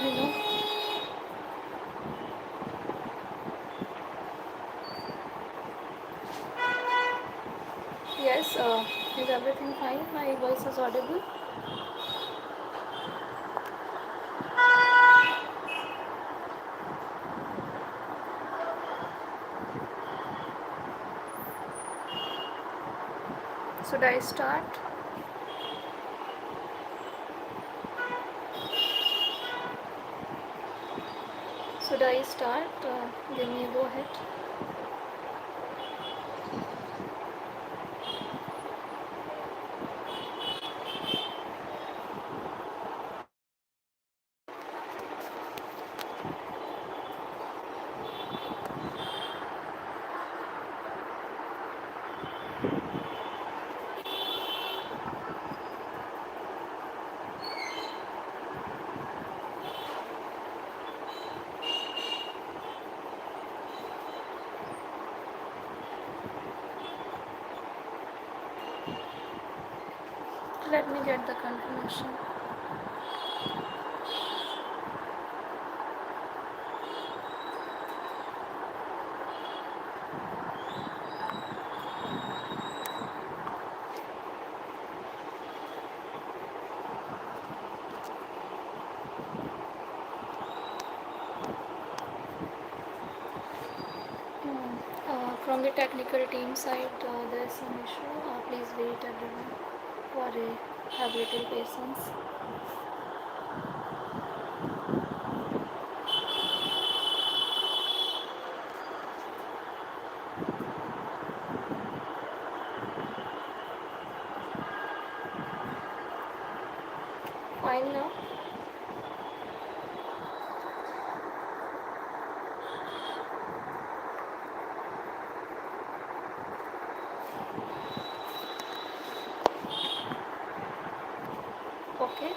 let me know. Yes, is everything fine? My voice is audible? Should I start? Should I start? Give me a go ahead. Let me get the confirmation. From the technical team side, there is some issue. Please wait, everyone, for a have little patience. Fine now. Okay.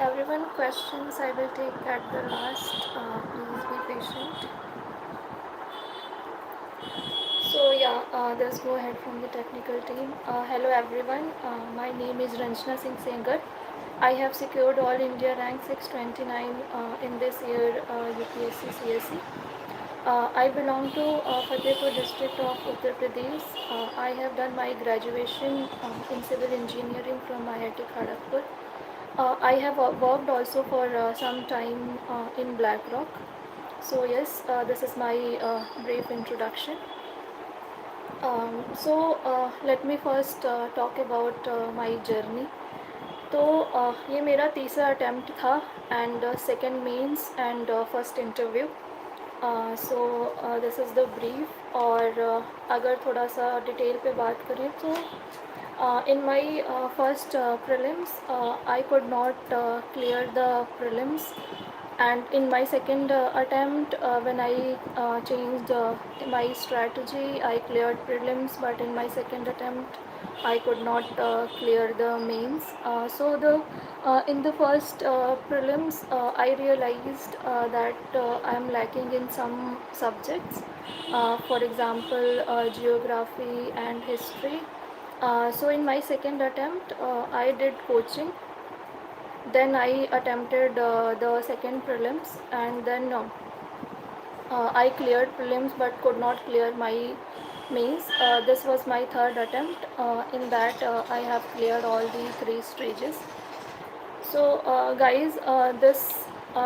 Everyone, questions I will take at the last. Please be patient. So yeah, let's go ahead from the technical team. Hello everyone, my name is Ranjana Singh Sengar. I have secured all India rank 629 in this year UPSC CSE. I belong to Fatehpur district of Uttar Pradesh. I have done my graduation in civil engineering from IIT Kharagpur. I have worked also for some time in BlackRock. So yes, this is my brief introduction. Let me first talk about my journey. तो ये मेरा तीसरा attempt था and second mains and first interview. So this is the brief. और अगर थोड़ा सा detail पे बात करें तो in my first prelims I could not clear the prelims, and in my second attempt when I changed my strategy, I cleared prelims, but in my second attempt I could not clear the mains. In the first prelims I realized that I am lacking in some subjects, for example geography and history. So in my second attempt, I did coaching. Then I attempted the second prelims, and then I cleared prelims but could not clear my mains. This was my third attempt. In that, I have cleared all the three stages. So, guys, this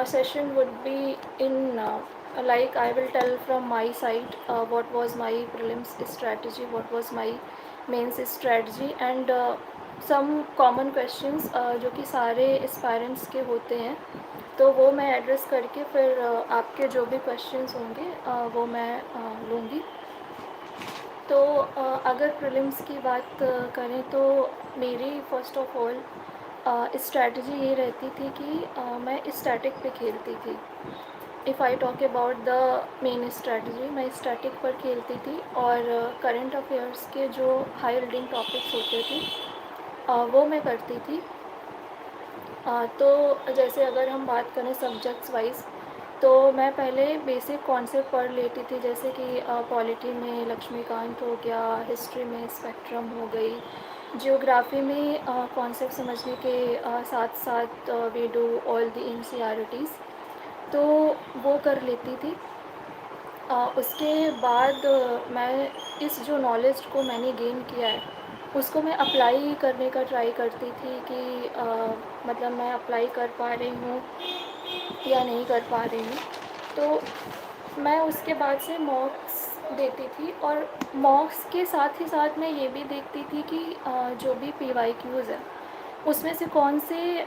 session would be in like I will tell from my side what was my prelims strategy, what was my mains strategy, and some common questions जो कि सारे aspirants के होते हैं, तो वो मैं address करके फिर आपके जो भी क्वेश्चंस होंगे वो मैं लूँगी. तो अगर प्रीलिम्स की बात करें तो मेरी फ़र्स्ट ऑफ ऑल स्ट्रैटेजी ये रहती थी कि मैं स्टैटिक पे खेलती थी. If I talk about the main strategy, मैं स्टैटिक पर खेलती थी और करंट अफेयर्स के जो हाई रीडिंग टॉपिक्स होते थे वो मैं करती थी. तो जैसे अगर हम बात करें सब्जेक्ट्स वाइज, तो मैं पहले बेसिक कॉन्सेप्ट पढ़ लेती थी, जैसे कि पॉलिटी में लक्ष्मीकांत हो गया, हिस्ट्री में स्पेक्ट्रम हो गई, जियोग्राफी में कॉन्सेप्ट समझने के साथ साथ we do all the NCERTs, तो वो कर लेती थी। उसके बाद मैं इस जो नॉलेज को मैंने गेन किया है उसको मैं अप्लाई करने का ट्राई करती थी कि मतलब मैं अप्लाई कर पा रही हूँ या नहीं कर पा रही हूँ। तो मैं उसके बाद से मॉक्स देती थी, और मॉक्स के साथ ही साथ मैं ये भी देखती थी कि जो भी पीवाईक्यूज़ है उसमें से कौन से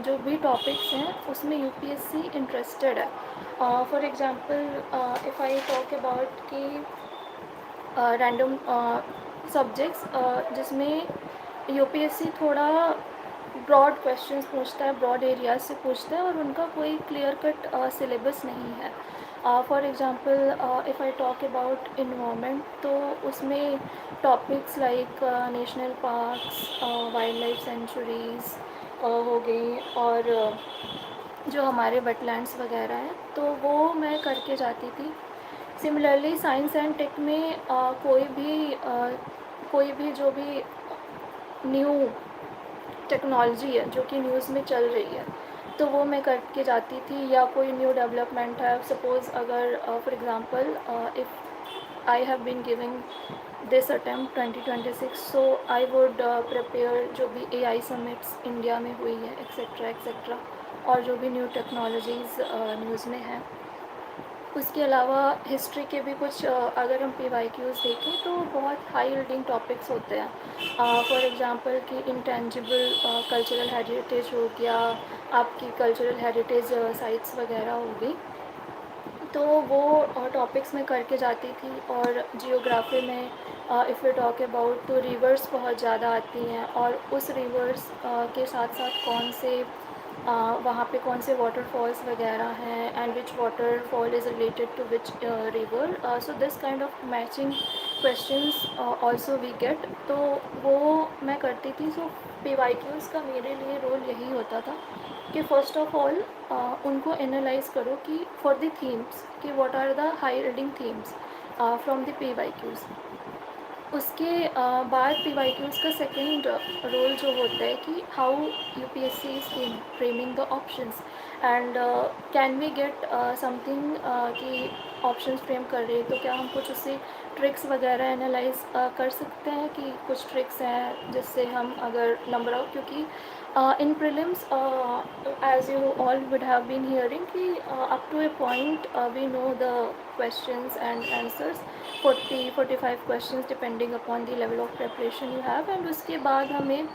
जो भी टॉपिक्स हैं उसमें यूपीएससी इंटरेस्टेड है। For example if I talk about कि रैंडम सब्जेक्ट्स जिसमें यूपीएससी थोड़ा ब्रॉड क्वेश्चंस पूछता है, ब्रॉड एरियाज से पूछता है और उनका कोई क्लियर कट सिलेबस नहीं है। For example if I talk about environment, तो उसमें topics like national parks, wild life centuries हो गई, और जो हमारे वेटलैंड्स वगैरह हैं तो वो मैं करके जाती थी। सिमिलरली साइंस एंड टेक में कोई भी जो भी न्यू टेक्नोलॉजी है जो कि न्यूज़ में चल रही है तो वो मैं करके जाती थी, या कोई न्यू डेवलपमेंट है। सपोज़ अगर for example if I have been giving this attempt 2026, so I would prepare जो भी एआई समिट्स इंडिया में हुई है एक्सेट्रा एक्सेट्रा, और जो भी न्यू टेक्नोलॉजीज़ न्यूज़ में है। उसके अलावा हिस्ट्री के भी कुछ अगर हम पीवाईक्यूज़ देखें तो बहुत हाई यील्डिंग टॉपिक्स होते हैं। फॉर एग्ज़ाम्पल कि इंटेंजिबल कल्चरल हेरिटेज हो गया, आपकी कल्चरल हेरिटेज साइट्स वगैरह हो गई, तो वो टॉपिक्स में करके जाती थी। और जियोग्राफी में इफ़ यू टॉक अबाउट, तो रिवर्स बहुत ज़्यादा आती हैं, और उस रिवर्स के साथ साथ कौन से वहाँ पे कौन से वाटरफॉल्स वगैरह हैं, and which waterfall is related to which river, so this kind of matching questions also we get. तो वो मैं करती थी। सो पीवाईक्यूज़ का मेरे लिए रोल यही होता था कि फ़र्स्ट ऑफ ऑल उनको एनालाइज करो कि फॉर द थीम्स कि what are the high reading themes from the PYQs. उसके बाद पीवाईक्यूज़ का सेकंड रोल जो होता है कि how UPSC is framing the options, and can we get something कि ऑप्शंस फ्रेम कर रहे हैं तो क्या हम कुछ उससे ट्रिक्स वगैरह एनालाइज कर सकते हैं, कि कुछ ट्रिक्स हैं जिससे हम अगर नंबर ऑफ, क्योंकि in prelims as you all would have been hearing कि up to a point we know the questions and answers, 40-45 questions depending upon the level of preparation you have, and उसके बाद हमें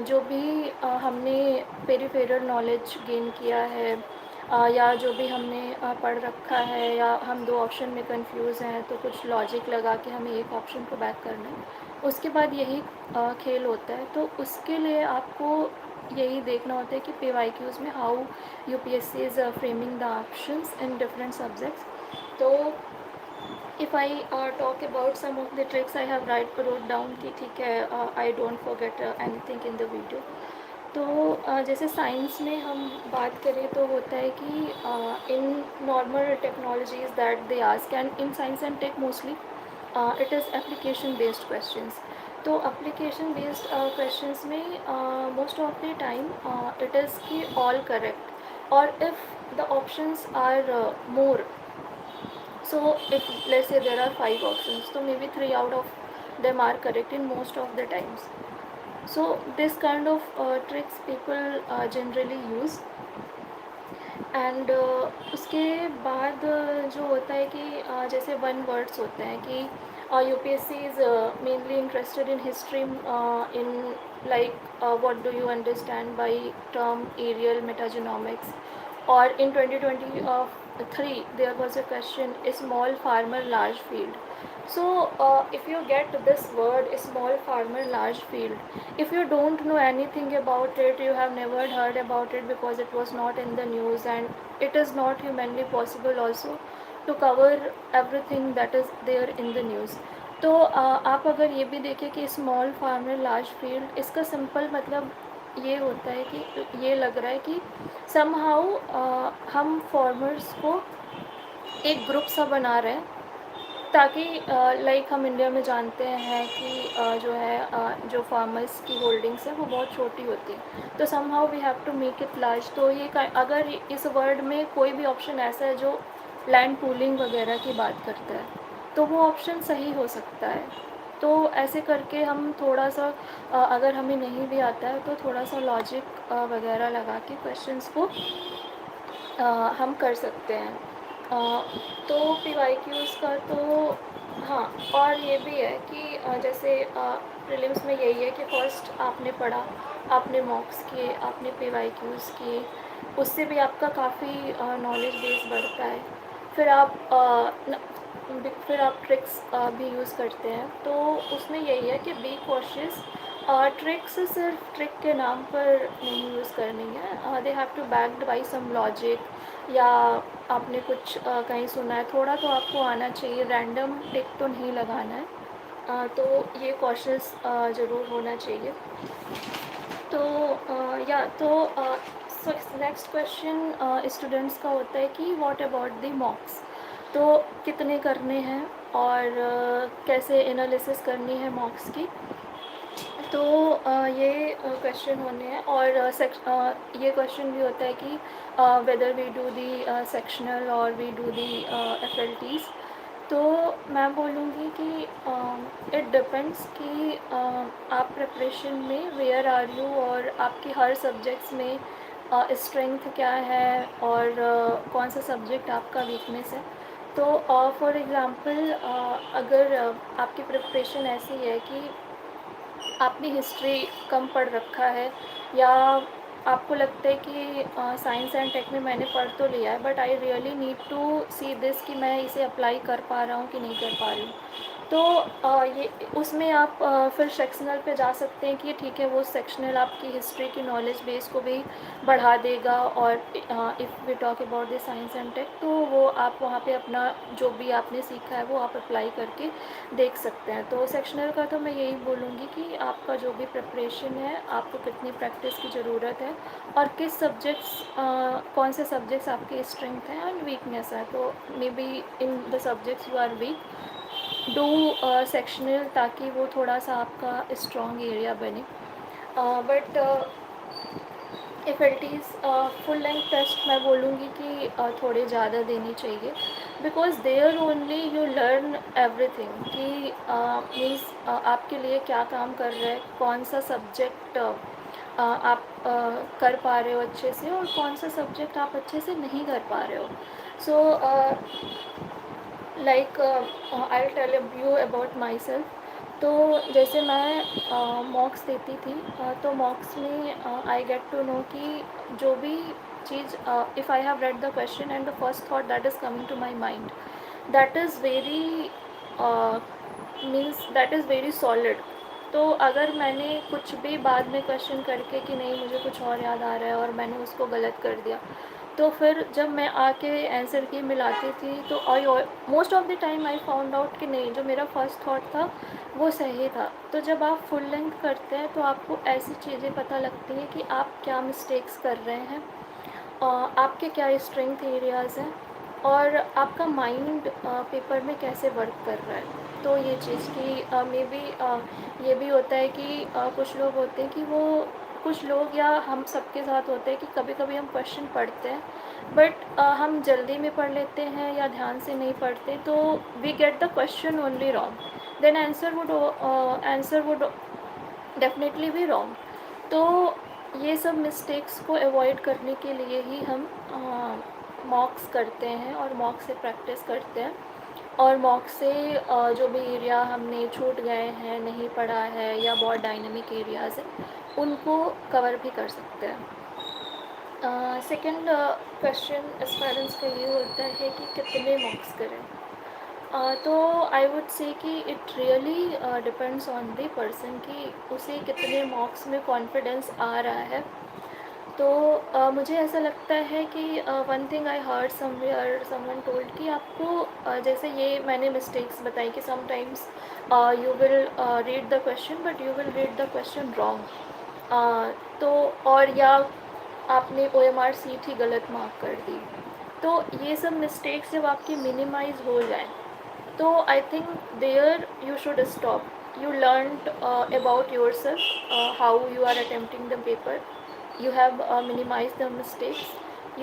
जो भी हमने peripheral knowledge gain किया है, या जो भी हमने पढ़ रखा है, या हम दो ऑप्शन में कंफ्यूज हैं तो कुछ लॉजिक लगा के हमें एक ऑप्शन को बैक करना है, उसके बाद यही खेल होता है। तो उसके लिए आपको यही देखना होता है कि पीवाईक्यूज़ में how UPSC is framing the options in different subjects. तो if I talk about some of the tricks I have wrote down कि ठीक है, I don't forget anything in the video. तो जैसे साइंस में हम बात करें तो होता है कि in normal technologies that they ask, and in science and tech mostly it is application based questions. तो एप्लीकेशन बेस्ड क्वेश्चंस में most of the time it is कि ऑल करेक्ट, और if the options are more, so if let's say there are 5 options, so maybe 3 out of them are correct in most of the times. So this kind of tricks people generally use. And उसके बाद जो होता है कि जैसे one words होते हैं कि UPSC is mainly interested in history, in like what do you understand by term aerial metagenomics, और in 2023 there was a question, a small farmer large field. So if you get this word, a small farmer large field, if you don't know anything about it, you have never heard about it because it was not in the news, and it is not humanly possible also to cover everything that is there in the news. तो आप अगर ये भी देखें कि small farmer large field, इसका simple मतलब ये होता है कि ये लग रहा है कि समहाउ हम फार्मर्स को एक ग्रुप सा बना रहे हैं, ताकि लाइक हम इंडिया में जानते हैं कि जो है जो फार्मर्स की होल्डिंग्स है वो बहुत छोटी होती है, तो somehow we have to make it large. तो ये अगर इस वर्ड में कोई भी ऑप्शन ऐसा है जो लैंड पूलिंग वगैरह की बात करता है, तो वो ऑप्शन सही हो सकता है। तो ऐसे करके हम थोड़ा सा अगर हमें नहीं भी आता है तो थोड़ा सा लॉजिक वगैरह लगा के क्वेश्चंस को हम कर सकते हैं। तो पीवाईक्यूज़ का तो हाँ, और ये भी है कि जैसे प्रीलिम्स में यही है कि फ़र्स्ट आपने पढ़ा, आपने मॉक्स किए, आपने पीवाईक्यूज़ किए, उससे भी आपका काफ़ी नॉलेज बेस बढ़ता है। फिर आप फिर आप ट्रिक्स भी यूज़ करते हैं, तो उसमें यही है कि बी कॉशियस। ट्रिक्स सिर्फ ट्रिक के नाम पर नहीं यूज़ करनी है, they have to backed by some logic, या आपने कुछ कहीं सुना है, थोड़ा तो आपको आना चाहिए, रैंडम टिक तो नहीं लगाना है। तो ये कॉशियस ज़रूर होना चाहिए। तो या तो नेक्स्ट क्वेश्चन स्टूडेंट्स का होता है कि व्हाट अबाउट द मॉक्स, तो कितने करने हैं और कैसे एनालिसिस करनी है मॉक्स की। तो ये क्वेश्चन होने हैं, और ये क्वेश्चन भी होता है कि whether we do the sectional और वी डू दी एफएलटीज़। तो मैं बोलूँगी कि इट डिपेंड्स कि आप प्रिपरेशन में वेयर आर यू, और आपकी हर सब्जेक्ट्स में स्ट्रेंथ क्या है, और कौन सा सब्जेक्ट आपका वीकनेस है। तो फॉर एग्ज़ाम्पल अगर आपकी प्रिपरेशन ऐसी है कि आपने हिस्ट्री कम पढ़ रखा है, या आपको लगता है कि साइंस एंड टेक में मैंने पढ़ तो लिया है, but I really need to see this कि मैं इसे अप्लाई कर पा रहा हूँ कि नहीं कर पा रही हूँ, तो ये उसमें आप फिर सेक्शनल पे जा सकते हैं कि ठीक है, वो सेक्शनल आपकी हिस्ट्री की नॉलेज बेस को भी बढ़ा देगा। और if we talk about the science and tech, तो वो आप वहाँ पे अपना जो भी आपने सीखा है वो आप अप्लाई करके देख सकते हैं। तो सेक्शनल का तो मैं यही बोलूँगी कि आपका जो भी प्रिपरेशन है, आपको कितनी प्रैक्टिस की ज़रूरत है, और किस सब्जेक्ट्स कौन से सब्जेक्ट्स आपके स्ट्रेंथ हैं एंड वीकनेस है। तो may be in the subjects you are weak, do sectional, ताकि वो थोड़ा सा आपका स्ट्रॉन्ग एरिया बने। But FLTs full length test मैं बोलूँगी कि थोड़े ज़्यादा देनी चाहिए, because there only you learn everything कि मीन्स आपके लिए क्या काम कर रहा है, कौन सा सब्जेक्ट आप कर पा रहे हो अच्छे से, और कौन सा सब्जेक्ट आप अच्छे से नहीं कर पा रहे हो। So like I will tell you about myself. तो जैसे मैं मॉक्स देती थी, तो मॉक्स में आई गेट टू नो कि जो भी चीज़, if I have read the question and the first thought that is coming to my mind, that is very means that is very solid. तो अगर मैंने कुछ भी बाद में क्वेश्चन करके कि नहीं मुझे कुछ और याद आ रहा है और मैंने उसको गलत कर दिया, तो फिर जब मैं आके आंसर की मिलाती थी, तो I most of the time I found out कि नहीं, जो मेरा फर्स्ट थॉट था वो सही था। तो जब आप फुल लेंथ करते हैं तो आपको ऐसी चीज़ें पता लगती हैं कि आप क्या मिस्टेक्स कर रहे हैं, आपके क्या स्ट्रेंथ एरियाज़ हैं, और आपका माइंड पेपर में कैसे वर्क कर रहा है। तो ये चीज़ कि मे बी ये भी होता है कि कुछ लोग होते हैं कि वो, कुछ लोग या हम सबके साथ होते हैं कि कभी कभी हम क्वेश्चन पढ़ते हैं, बट हम जल्दी में पढ़ लेते हैं या ध्यान से नहीं पढ़ते, तो we get the question only wrong, then answer would definitely भी रॉन्ग। तो ये सब मिस्टेक्स को अवॉइड करने के लिए ही हम मॉक्स करते हैं और मॉक से प्रैक्टिस करते हैं, और मॉक से जो भी एरिया हमने छूट गए हैं, नहीं पढ़ा है, या बहुत डायनेमिक एरियाज़ हैं, उनको कवर भी कर सकते हैं। सेकंड क्वेश्चन एस्पायरेंट्स का ये होता है कि कितने मॉक्स करें। तो आई वुड से कि it really depends on the person कि उसे कितने मॉक्स में कॉन्फिडेंस आ रहा है। तो मुझे ऐसा लगता है कि one thing I heard somewhere someone told कि आपको जैसे ये मैंने मिस्टेक्स बताई कि sometimes you will read the question but you will read the question wrong, तो और या आपने OMR सीट ही गलत मार्क कर दी। तो ये सब मिस्टेक्स जब आपकी मिनिमाइज़ हो जाए, तो I think there you should stop. You learned about yourself, how you are attempting the paper. You have minimized the mistakes.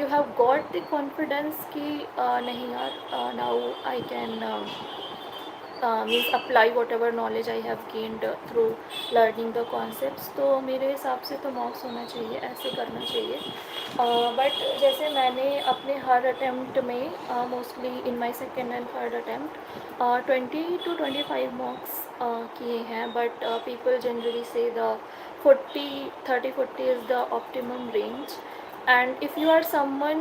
You have got the confidence कि नहीं यार, now I can means apply whatever knowledge I have gained through learning the concepts. तो मेरे हिसाब से तो मॉक्स होना चाहिए, ऐसे करना चाहिए. बट जैसे मैंने अपने हर अटैम्प्ट में mostly in my second and third attempt 20 to 25 mocks किए हैं. But people generally say the 30-40 is the optimum range. And if you are someone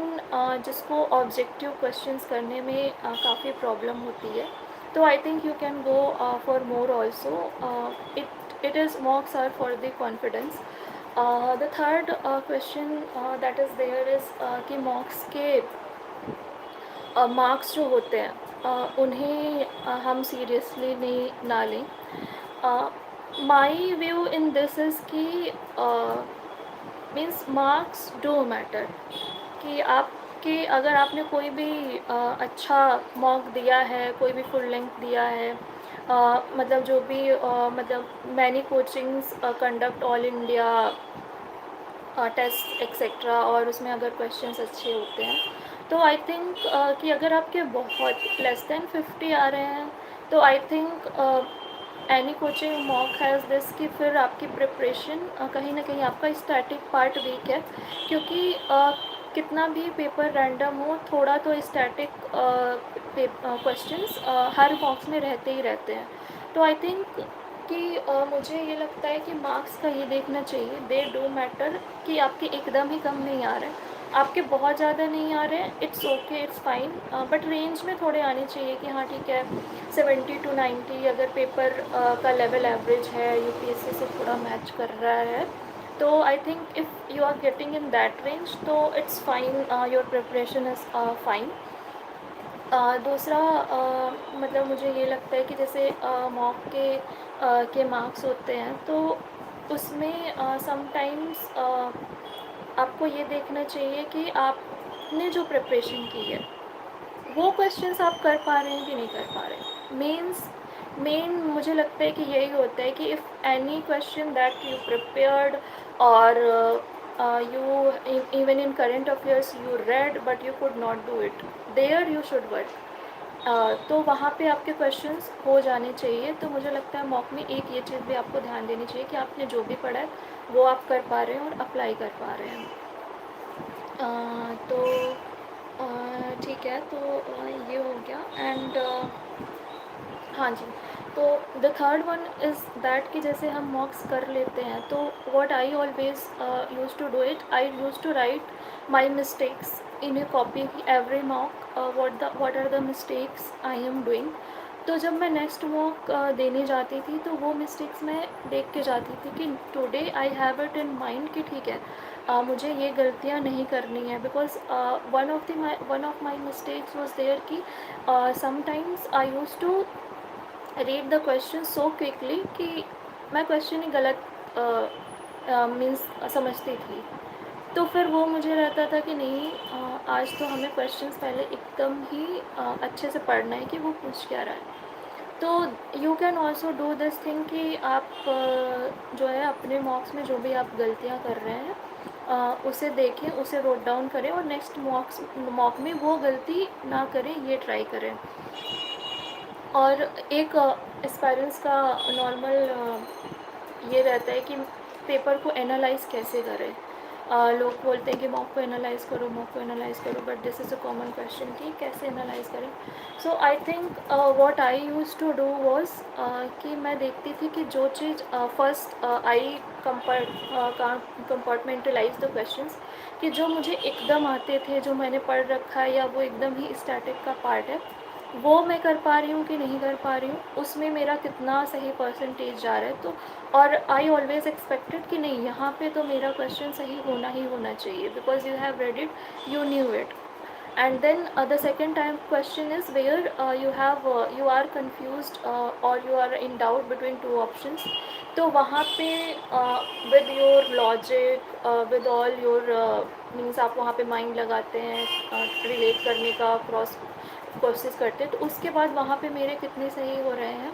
जिसको ऑब्जेक्टिव क्वेश्चंस करने में काफ़ी प्रॉब्लम होती है, so I think you can go for more also. It is mocks are for the confidence. The third question that is there is कि mocks के marks जो होते हैं उन्हें हम seriously नहीं ना लें. My view in this is कि मीन्स मार्क्स डू मैटर. कि आपके अगर आपने कोई भी अच्छा मॉक दिया है, कोई भी फुल लेंथ दिया है, मतलब जो भी मतलब many coachings conduct all India test etcetera, और उसमें अगर क्वेश्चंस अच्छे होते हैं तो आई थिंक कि अगर आपके बहुत less than 50 आ रहे हैं तो I think any coaching mock has this कि फिर आपकी प्रिपरेशन कहीं ना कहीं आपका स्टैटिक पार्ट वीक है. क्योंकि कितना भी पेपर रैंडम हो, थोड़ा तो स्टैटिक क्वेश्चंस हर बॉक्स में रहते ही रहते हैं. तो आई थिंक कि मुझे ये लगता है कि मार्क्स का ये देखना चाहिए, दे डू मैटर. कि आपके एकदम ही कम नहीं आ रहे हैं, आपके बहुत ज़्यादा नहीं आ रहे हैं, it's okay, it's fine. But range में थोड़े आने चाहिए कि हाँ ठीक है 70 to 90 अगर पेपर का लेवल एवरेज है, यूपीएससी से थोड़ा मैच कर रहा है, तो I think if you are getting in that range तो it's fine, your preparation is fine. दूसरा मतलब मुझे ये लगता है कि जैसे मॉक के मार्क्स होते हैं तो उसमें समटाइम्स आपको ये देखना चाहिए कि आपने जो प्रिपरेशन की है वो क्वेश्चंस आप कर पा रहे हैं कि नहीं कर पा रहे हैं. मेन मुझे लगता है कि यही होता है कि if any question that you prepared और you even in current affairs you read but you could not do it, there you should work. तो वहाँ पे आपके क्वेश्चंस हो जाने चाहिए. तो मुझे लगता है मॉक में एक ये चीज़ भी आपको ध्यान देनी चाहिए कि आपने जो भी पढ़ा है वो आप कर पा रहे हैं और अप्लाई कर पा रहे हैं. तो ठीक है, तो ये हो गया. एंड हाँ जी, तो the third one is that कि जैसे हम मॉक्स कर लेते हैं तो what I always use to do it, I use to write my mistakes in a copy every mock, what are the mistakes I am doing. तो जब मैं नेक्स्ट मॉक देने जाती थी तो वो मिस्टेक्स मैं देख के जाती थी कि today I have it in mind कि ठीक है मुझे ये गलतियाँ नहीं करनी है. Because one of my mistakes was there कि sometimes I use to read the question so quickly कि मैं क्वेश्चन ही गलत मीन्स समझती थी. तो फिर वो मुझे रहता था कि नहीं, आज तो हमें क्वेश्चंस पहले एकदम ही अच्छे से पढ़ना है कि वो पूछ क्या रहा है. तो you can also do this thing कि आप जो है अपने मॉक्स में जो भी आप गलतियाँ कर रहे हैं उसे देखें, उसे नोट डाउन करें और नेक्स्ट मॉक में वो गलती ना करें, ये ट्राई करें. और एक एस्पायरेंट्स का नॉर्मल ये रहता है कि पेपर को एनालाइज़ कैसे करें. लोग बोलते हैं कि मॉक को एनालाइज़ करो, मॉक को एनालाइज़ करो, but this is a common question कि कैसे एनालाइज़ करें. So I think what I use to do was कि मैं देखती थी कि जो चीज़ first I compartmentalise the questions कि जो मुझे एकदम आते थे, जो मैंने पढ़ रखा है या वो एकदम ही स्टैटिक का पार्ट है, वो मैं कर पा रही हूँ कि नहीं कर पा रही हूँ, उसमें मेरा कितना सही परसेंटेज जा रहा है. तो और आई ऑलवेज एक्सपेक्टेड कि नहीं, यहाँ पे तो मेरा क्वेश्चन सही होना ही होना चाहिए because you have read it, you knew it. And then the second time question is where you are confused or you are in doubt between two options. तो वहाँ पे with your logic, with all your means आप वहाँ पे mind लगाते हैं relate करने का, कोशिश करते, तो उसके बाद वहाँ पे मेरे कितने सही हो रहे हैं।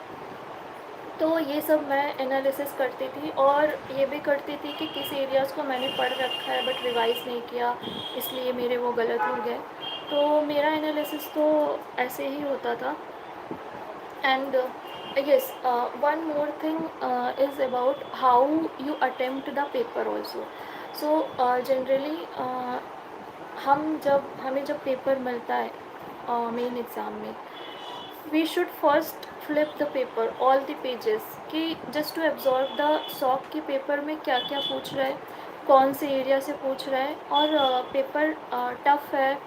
तो ये सब मैं एनालिसिस करती थी, और ये भी करती थी कि किस एरियाज़ को मैंने पढ़ रखा है बट रिवाइज़ नहीं किया, इसलिए मेरे वो गलत हो गए। तो मेरा एनालिसिस तो ऐसे ही होता था। And yes, one more thing is about how you attempt the paper also. So generally हमें जब पेपर मिलता है मेन एग्ज़ाम में, we should first flip the paper all the pages, कि just to absorb the shock कि paper में क्या क्या पूछ रहा है, कौन से एरिया से पूछ रहा है, और पेपर टफ़ है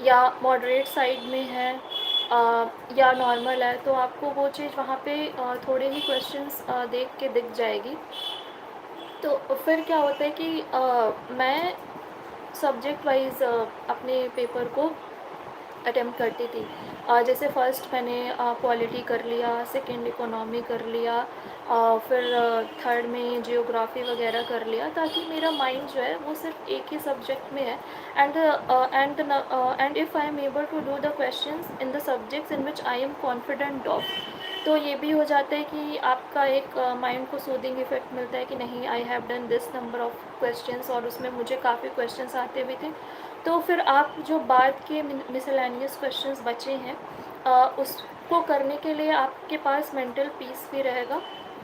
या मॉडरेट साइड में है, या नॉर्मल है। तो आपको वो चीज़ वहाँ पे थोड़े ही क्वेश्चंस देख के दिख जाएगी। तो फिर क्या होता है कि मैं सब्जेक्ट वाइज अपने पेपर को अटेम्प्ट करती थी। जैसे फ़र्स्ट मैंने पॉलिटी कर लिया, सेकंड इकोनॉमी कर लिया, फिर थर्ड में जियोग्राफी वगैरह कर लिया, ताकि मेरा माइंड जो है वो सिर्फ एक ही सब्जेक्ट में है। And if I am able to do the questions in the subjects in which I am confident of, तो ये भी हो जाता है कि आपका एक माइंड को सूदिंग इफ़ेक्ट मिलता है कि नहीं, I have done this number of questions, और उसमें मुझे काफ़ी क्वेश्चंस आते भी थे। तो फिर आप जो बाद के मिसलेनियस क्वेश्चंस बचे हैं, उसको करने के लिए आपके पास मेंटल पीस भी रहेगा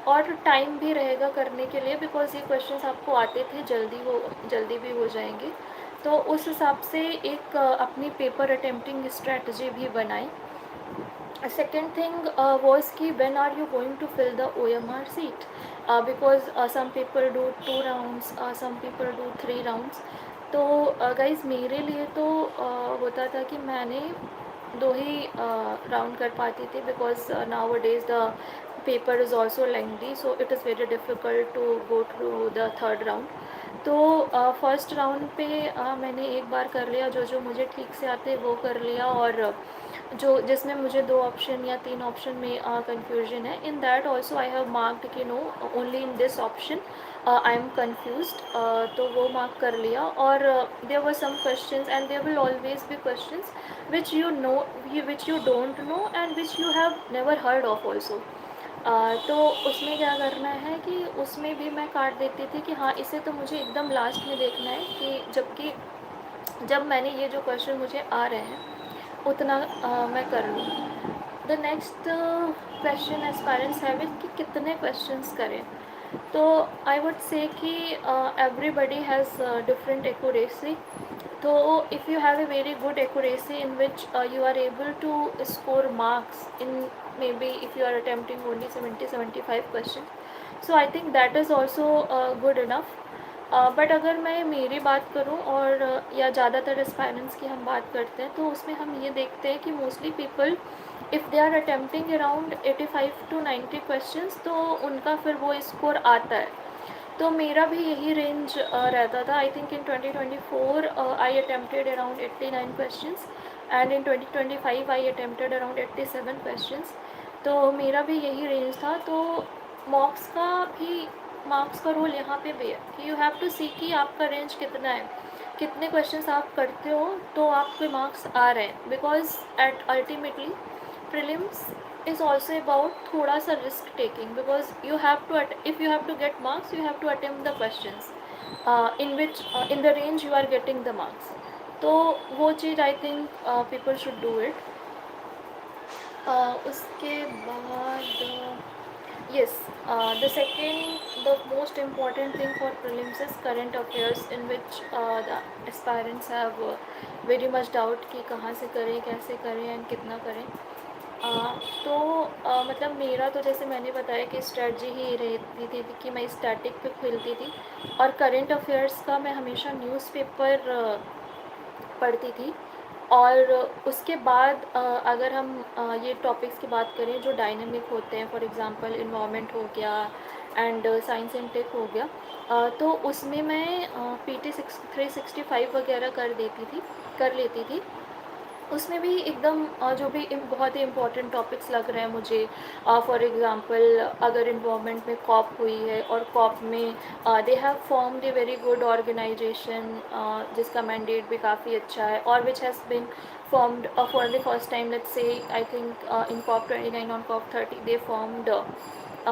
और टाइम भी रहेगा करने के लिए, बिकॉज़ ये क्वेश्चंस आपको आते थे, जल्दी भी हो जाएंगे। तो उस हिसाब से एक अपनी पेपर अटेम्प्टिंग स्ट्रेटजी भी बनाएं। Second thing was कि when are you going to fill the OMR seat, because some people do 2 rounds, some people do 3 rounds। तो गाइज़ मेरे लिए तो होता था कि मैंने 2 ही राउंड कर पाती थी, because nowadays the paper is also lengthy, so it is very difficult to go through the third round. तो फर्स्ट राउंड पे मैंने एक बार कर लिया, जो मुझे ठीक से आते वो कर लिया, और जो जिसमें मुझे 2 ऑप्शन या 3 ऑप्शन में कन्फ्यूजन है, in that also I have marked कि no, only in this option I am confused, तो वो मार्क कर लिया। और there were some questions, and there will always be questions which you don't know and which you have never heard of also. तो उसमें क्या करना है कि उसमें भी मैं काट देती थी कि हाँ, इसे तो मुझे एकदम लास्ट में देखना है, कि जबकि जब मैंने ये जो क्वेश्चन मुझे आ रहे हैं उतना मैं कर लूँ। The next question aspirants have it कि कितने क्वेश्चंस करें। तो आई वुड से कि एवरीबडी हैज़ डिफरेंट एक्यूरेसी। तो if you have a very good accuracy in which you are able to score marks in, maybe if you are attempting only 70-75 questions, so I think that is also good enough। But अगर मैं मेरी बात करूं, और या ज़्यादातर aspirants की हम बात करते हैं, तो उसमें हम ये देखते हैं कि mostly people if they are attempting around 85-90 questions, तो उनका फिर वो स्कोर आता है। तो मेरा भी यही रेंज रहता था। I think in 2024 I attempted around 89 questions, and in 2025 I attempted around 87 questions. तो मेरा भी यही रेंज था। तो मॉक्स का भी मार्क्स का रोल यहाँ पे भी है कि यू हैव टू सी कि आपका रेंज कितना है, कितने क्वेश्चंस आप करते हो तो आपके मार्क्स आ रहे हैं। Because at ultimately prelims is also about थोड़ा सा risk taking, because you have to if you have to get marks, you have to attempt the questions in which in the range you are getting the marks. तो वो चीज़ I think people should do it. उसके बाद yes, the most important thing for prelims is current affairs, in which the aspirants have very much doubt कि कहाँ से करें, कैसे करें एंड कितना करें। तो मतलब मेरा तो जैसे मैंने बताया कि स्ट्रेटजी ही रहती थी कि मैं स्टैटिक पे खेलती थी, और करंट अफेयर्स का मैं हमेशा न्यूज़पेपर पढ़ती थी। और उसके बाद अगर हम ये टॉपिक्स की बात करें जो डायनेमिक होते हैं, फॉर एग्जांपल इन्वायरमेंट हो गया एंड साइंस एंड टेक हो गया, तो उसमें मैं PT 365 वगैरह कर लेती थी। उसमें भी एकदम जो भी बहुत ही इम्पोर्टेंट टॉपिक्स लग रहे हैं मुझे, फॉर एग्ज़ाम्पल अगर इन्वायरमेंट में कॉप हुई है और कॉप में they have formed a very good organisation जिसका मैंडेट भी काफ़ी अच्छा है, और which has been formed for the first time. Let's say I think in COP 29 on COP 30 they formed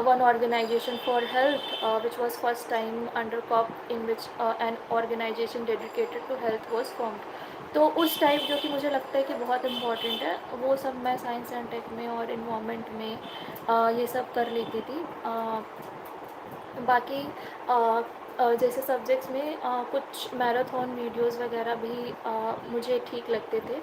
one organization for health, which was first time under COP in which an organization dedicated to health was formed. तो उस type जो कि मुझे लगता है कि बहुत important है, वो सब मैं साइंस एंड टेक में और इन्वामेंट में ये सब कर लेती थी। बाकी जैसे सब्जेक्ट्स में कुछ मैराथन वीडियोस वगैरह भी मुझे ठीक लगते थे।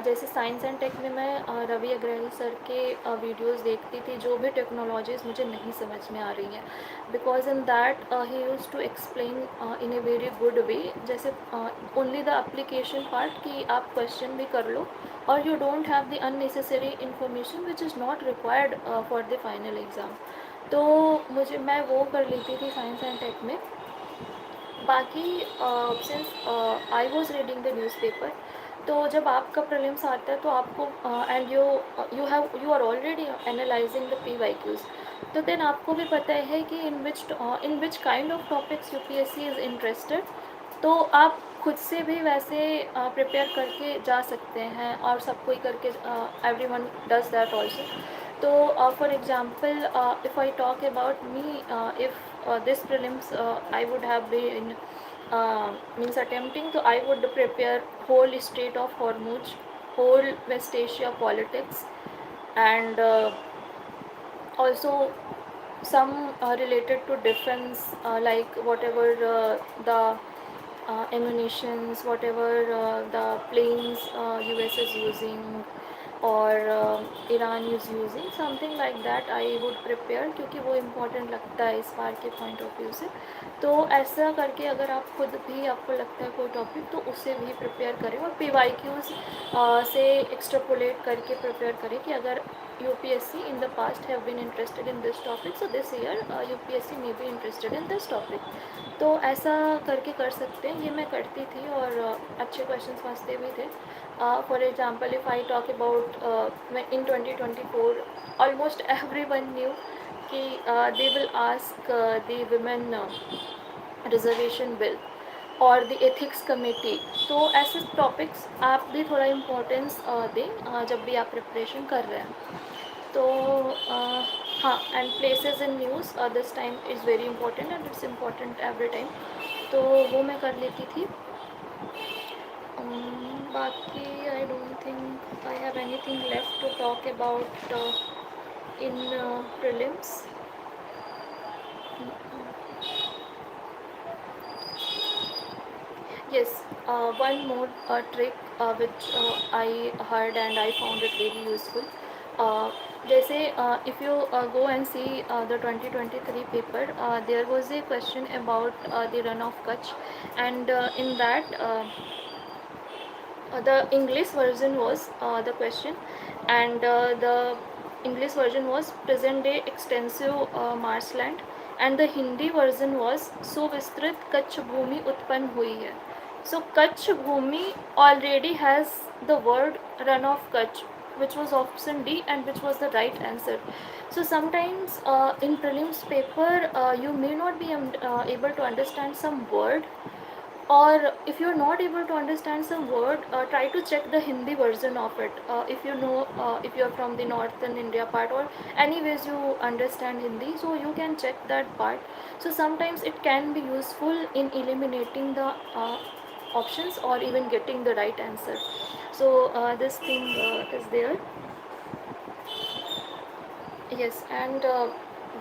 जैसे साइंस एंड टेक में मैं रवि अग्रवाल सर के वीडियोस देखती थी, जो भी टेक्नोलॉजीज़ मुझे नहीं समझ में आ रही हैं, because in that he use to explain in a very good way. जैसे ओनली द एप्लीकेशन पार्ट कि आप क्वेश्चन भी कर लो और you don't have the unnecessary information which is not required for the final exam. तो मुझे मैं वो कर लेती थी साइंस एंड टेक में। बाकी since I was reading the newspaper, तो जब आपका प्रीलिम्स आता है तो आपको and you are already analysing the PYQs, तो देन आपको भी पता है कि in which kind of topics UPSC is interested. तो आप खुद से भी वैसे प्रिपेयर करके जा सकते हैं, और सब कोई करके every one does that also. तो for example if I talk about me, इफ़ this prelims I would have been means attempting, so I would prepare whole state of Hormuz, whole West Asia politics, and also some related to defense, like whatever the ammunitions, whatever the planes US is using, और Iran is using something like that I would prepare, क्योंकि वो important लगता है इस बार के point of view से। तो ऐसा करके अगर आप खुद भी आपको लगता है कोई टॉपिक, तो उसे भी प्रिपेयर करें, और PYQs से एक्स्ट्रापोलेट करके प्रिपेयर करें कि अगर UPSC in the past have been interested in this topic, so this year UPSC may be interested in this topic। तो ऐसा करके कर सकते हैं, ये मैं करती थी और अच्छे क्वेश्चंस फंसते भी थे। For example if I talk about in 2024, almost everyone knew that they will ask the women reservation bill और द एथिक्स कमेटी। तो ऐसे टॉपिक्स आप भी थोड़ा इम्पोर्टेंस दें जब भी आप प्रिपरेशन कर रहे हैं। तो हाँ, and places in news this time is very important and it's important every time, तो वो मैं कर लेती थी। बाकी I don't think I have anything left to talk about in prelims. Yes, one more trick which I heard and I found it very useful. Uh, जैसे if you go and see the 2023 paper, there was a question about the run of Kutch, and in that the English version was the question, and the English version was present day extensive marshland, and the Hindi version was so विस्तृत कच्छ भूमि उत्पन्न हुई है। So Kutch Bhumi already has the word run of Kutch, which was option D and which was the right answer. So sometimes in prelims paper you may not be able to understand some word, or if you're not able to understand some word, try to check the Hindi version of it. If you know, if you're from the northern India part, or anyways you understand Hindi, so you can check that part. So sometimes it can be useful in eliminating the options or even getting the right answer. So this thing is there. Yes, and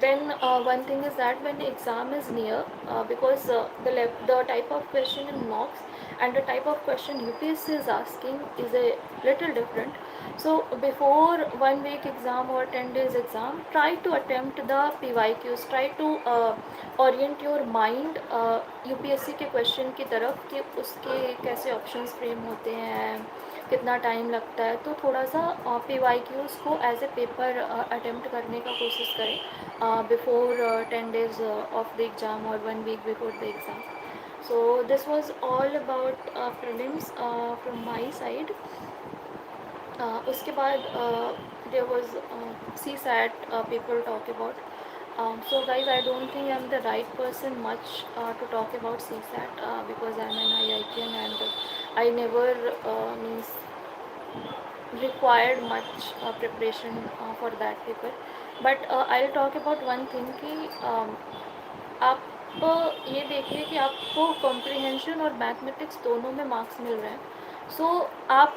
then one thing is that when the exam is near, because the type of question in mocks and the type of question UPSC is asking is a little different. So before 1 week exam or 10 days exam, try to attempt the PYQs. Try to orient your mind UPSC के question की तरफ कि उसके कैसे options frame होते हैं, कितना time लगता है। तो थोड़ा सा PYQs को एज ए पेपर अटेम्प्ट करने का कोशिश करें before 10 days of the exam और 1 week before the exam. So this was all about prelims from my side. उसके बाद there was CSAT people talk about. So guys, I don't think I'm the right person much to talk about CSAT because I'm an IITian and I never means required much preparation for that paper. But I'll talk about one thing कि आप ये देखिए कि आपको comprehension और mathematics दोनों में marks मिल रहे हैं. सो आप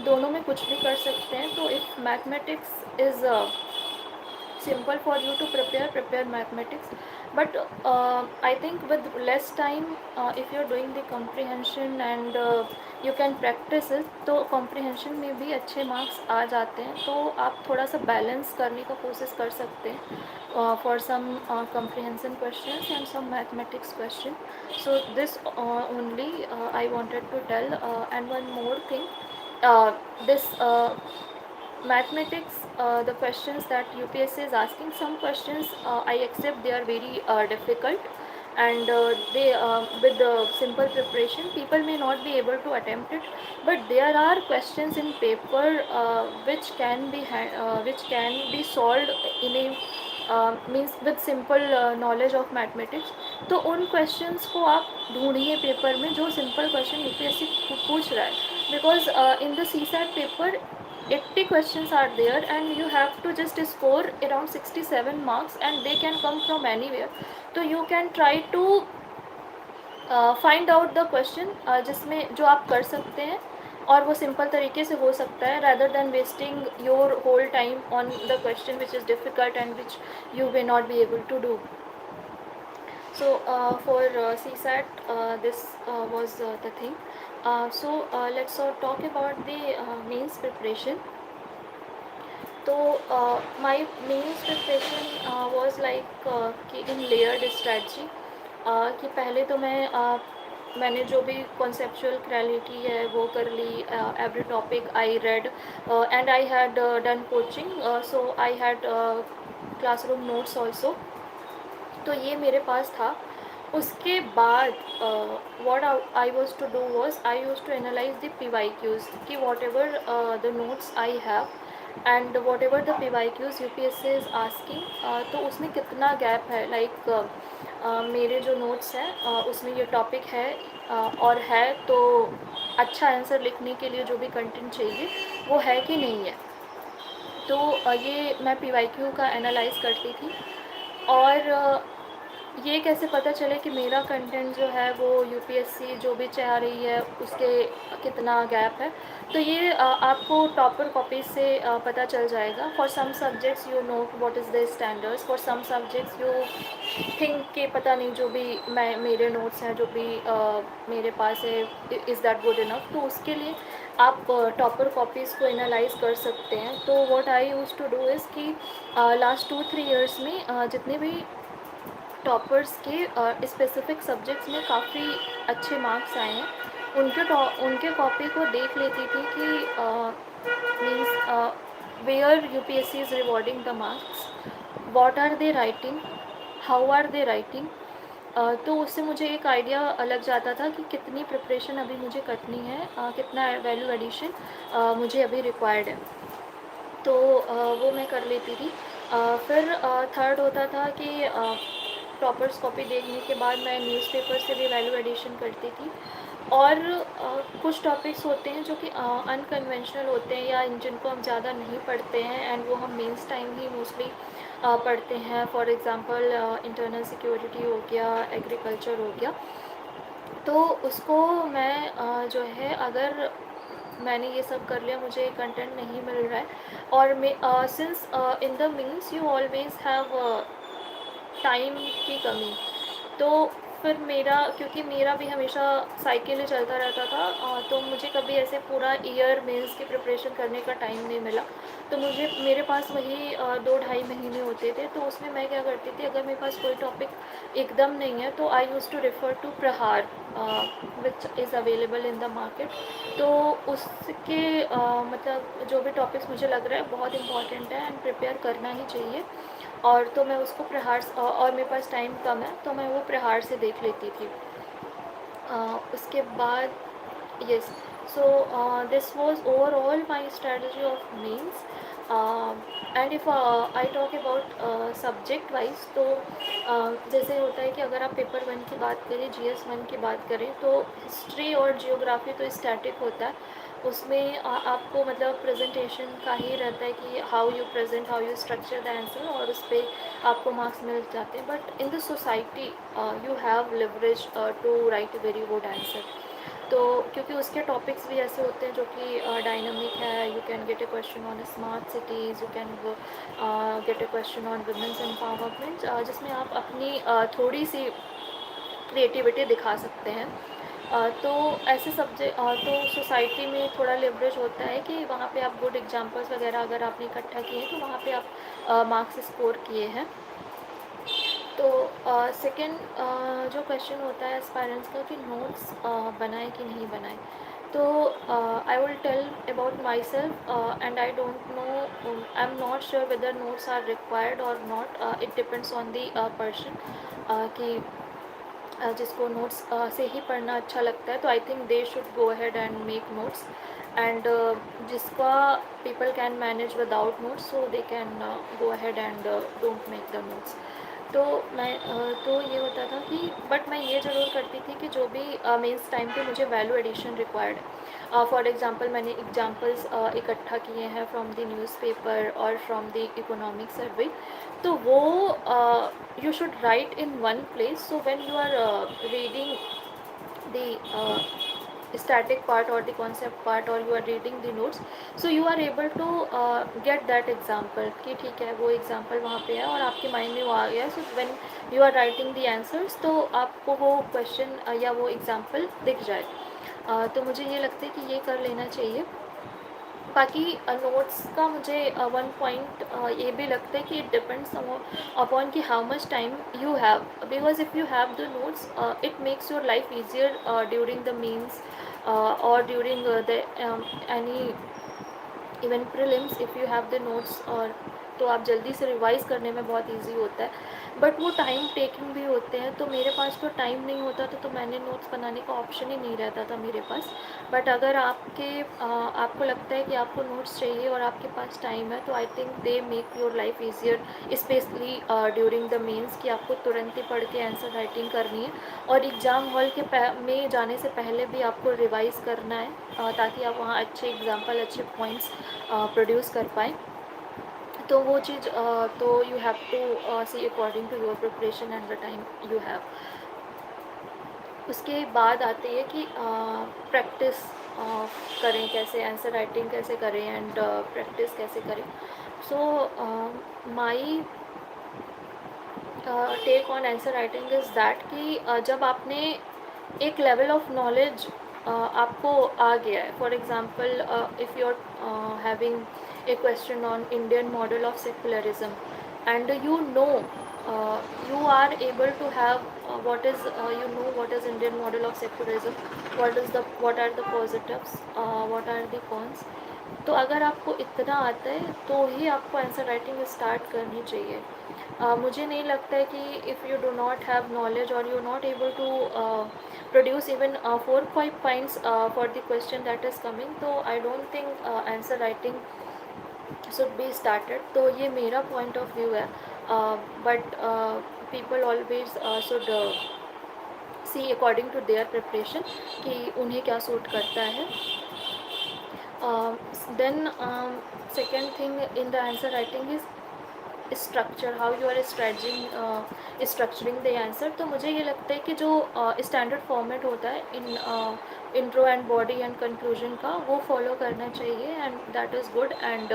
दोनों में कुछ भी कर सकते हैं. तो if mathematics is simple for you to prepare mathematics, but I think with less time, if you're doing the comprehension and you can practice it, तो comprehension में भी अच्छे marks आ जाते हैं. तो आप थोड़ा सा balance करने का कोशिश कर सकते हैं for some comprehension questions and some mathematics question. So this only I wanted to tell. And one more thing, this mathematics, the questions that UPSC is asking, some questions I accept they are very difficult, and they with the simple preparation people may not be able to attempt it, but there are questions in paper which can be solved in a means with simple knowledge of mathematics. तो उन questions को आप ढूंढिए paper में जो simple question UPSC पूछ रहा है, because in the CSAT paper 80 questions are there and you have to just score around 67 marks and they can come from anywhere. So you can try to find out the question जिसमें जो आप कर सकते हैं और वो simple तरीके से हो सकता है, rather than wasting your whole time on the question which is difficult and which you may not be able to do. So for CSAT this was the thing. So let's talk about the mains preparation. तो माई mains preparation was like कि इन layered स्ट्रैटी, कि पहले तो मैंने जो भी conceptual clarity है वो कर ली. Every topic I read and I had done coaching, so I had classroom notes also. तो ये मेरे पास था. उसके बाद what I was to do was I used to analyse the PYQs कि whatever the notes I have and whatever the PYQs UPSC is asking, तो उसमें कितना गैप है. लाइक मेरे जो नोट्स हैं उसमें ये टॉपिक है और है, तो अच्छा आंसर लिखने के लिए जो भी कंटेंट चाहिए वो है कि नहीं है. तो ये मैं PYQ का एनालाइज करती थी. और ये कैसे पता चले कि मेरा कंटेंट जो है वो UPSC जो भी चाह रही है उसके कितना गैप है. तो ये आपको टॉपर कॉपीज से पता चल जाएगा. For some subjects you know what is the standards, for some subjects you think कि पता नहीं जो भी मेरे नोट्स हैं जो भी मेरे पास है इज़ दैट गुड इनफ. तो उसके लिए आप टॉपर कॉपीज़ को एनालाइज कर सकते हैं. तो what I used to do is कि लास्ट 2-3 ईयर्स में जितने भी टॉपर्स के स्पेसिफिक सब्जेक्ट्स में काफ़ी अच्छे मार्क्स आए हैं, उनके कॉपी को देख लेती थी कि means where UPSC is rewarding the marks, what are they writing, how are they writing. तो उससे मुझे एक आइडिया लग जाता था कि कितनी प्रिपरेशन अभी मुझे करनी है, कितना वैल्यू एडिशन मुझे अभी रिक्वायर्ड है. तो वो मैं कर लेती थी. फिर थर्ड होता था कि टॉपर्स कॉपी देखने के बाद मैं न्यूज़पेपर से भी वैल्यू एडिशन करती थी. और कुछ टॉपिक्स होते हैं जो कि अनकन्वेंशनल होते हैं या जिनको हम ज़्यादा नहीं पढ़ते हैं एंड वो हम मेंस टाइम ही मोस्टली पढ़ते हैं. फॉर एग्ज़ाम्पल इंटरनल सिक्योरिटी हो गया, एग्रीकल्चर हो गया. तो उसको मैं जो है अगर मैंने ये सब कर लिया, मुझे कंटेंट नहीं मिल रहा है और since in the means you always have time की कमी. तो फिर क्योंकि मेरा भी हमेशा साइकिल ही चलता रहता था, तो मुझे कभी ऐसे पूरा ईयर मेंस की प्रिपरेशन करने का टाइम नहीं मिला. तो मेरे पास वही 2-2.5 महीने होते थे. तो उसमें मैं क्या करती थी, अगर मेरे पास कोई टॉपिक एकदम नहीं है तो आई यूज़ टू रेफ़र टू प्रहार which is available in the market. तो उसके मतलब जो भी टॉपिक्स मुझे लग रहा है बहुत इंपॉर्टेंट है एंड प्रिपेयर करना ही चाहिए, और तो मैं उसको प्रहार और मेरे पास टाइम कम है तो मैं वो प्रहार से देख लेती थी. उसके बाद yes, So this was overall my strategy of means. And if I talk about subject wise, तो जैसे होता है कि अगर आप पेपर 1 की बात करें, GS 1 की बात करें, तो हिस्ट्री और जियोग्राफी तो स्टैटिक होता है। उसमें आपको मतलब प्रेजेंटेशन का ही रहता है कि how you present, how you structure the answer, और उस पर आपको मार्क्स मिल जाते हैं। But in the society you have leverage to write a very good answer. तो क्योंकि उसके टॉपिक्स भी ऐसे होते हैं जो कि डायनामिक है, you can get a question on smart cities, you can get a question on women's empowerment, जिसमें आप अपनी थोड़ी सी क्रिएटिविटी दिखा सकते हैं। तो ऐसे सब्जेक्ट तो सोसाइटी में थोड़ा लिवरेज होता है कि वहाँ पे आप गुड एग्जांपल्स वगैरह अगर आपने इकट्ठा किए हैं तो वहाँ पे आप मार्क्स स्कोर किए हैं। तो सेकंड जो क्वेश्चन होता है एस्पायरेंट्स का कि नोट्स बनाए कि नहीं बनाए, तो I will tell about myself, and I don't know, I am not sure whether notes are required और not. It depends on the person कि जिसको नोट्स से ही पढ़ना अच्छा लगता है, तो I think they should go ahead and make notes. And जिसका people can manage without notes, so they can go ahead and don't make the notes. तो मैं तो ये होता था कि बट मैं ये ज़रूर करती थी कि जो भी मेंस टाइम पे मुझे वैल्यू एडिशन रिक्वायर्ड है, फॉर एग्जांपल मैंने एग्जांपल्स इकट्ठा किए हैं फ्रॉम द न्यूज़पेपर और फ्रॉम द इकोनॉमिक सर्वे, तो वो you should write in one place, so when you are reading the static part or the concept part, or you are reading the notes, so you are able to get that example कि ठीक है वो example वहाँ पे है और आपके mind में वो आ गया, so when you are writing the answers तो आपको वो question या वो example दिख जाए। तो मुझे ये लगता है कि ये कर लेना चाहिए। बाकी नोट्स का मुझे वन पॉइंट ये भी लगता है कि इट डिपेंड्स अपॉन कि how much time you have, because if you have the notes it makes your life easier during the mains और during the any even prelims. If you have the notes, और तो आप जल्दी से revise करने में बहुत इजी होता है, बट वो टाइम टेकिंग भी होते हैं। तो मेरे पास तो टाइम नहीं होता था, तो मैंने नोट्स बनाने का ऑप्शन ही नहीं रहता था मेरे पास। बट अगर आपको लगता है कि आपको नोट्स चाहिए और आपके पास टाइम है, तो I think they make your life easier, especially during the mains, कि आपको तुरंत ही पढ़ के आंसर राइटिंग करनी है और एग्ज़ाम हॉल में जाने से पहले भी आपको रिवाइज़ करना है, ताकि आप वहाँ अच्छे एग्जाम्पल, अच्छे पॉइंट्स प्रोड्यूस कर पाएँ। तो वो चीज़ तो you have to see according to your preparation and the time you have. उसके बाद आती है कि प्रैक्टिस करें कैसे, आंसर राइटिंग कैसे करें एंड प्रैक्टिस कैसे करें। So my take on answer writing is that कि जब आपने एक लेवल ऑफ नॉलेज आपको आ गया है, for example if you are having a question on Indian model of secularism, and you are able to have what is Indian model of secularism, what are the positives, what are the cons। तो अगर आपको इतना आता है तो ही आपको answer writing start करनी चाहिए। मुझे नहीं लगता है कि if you do not have knowledge और you not able to produce even 4-5 points for the question that is coming, तो I don't think answer writing should be started. तो ये मेरा पॉइंट ऑफ व्यू है, but people always should see according to their preparation कि उन्हें क्या suit करता है। Then second thing in the answer writing is structure, how you are structuring the answer. तो मुझे ये लगता है कि जो स्टैंडर्ड फॉर्मेट होता है in intro and body and conclusion का, वो फॉलो करना चाहिए, and that is good. And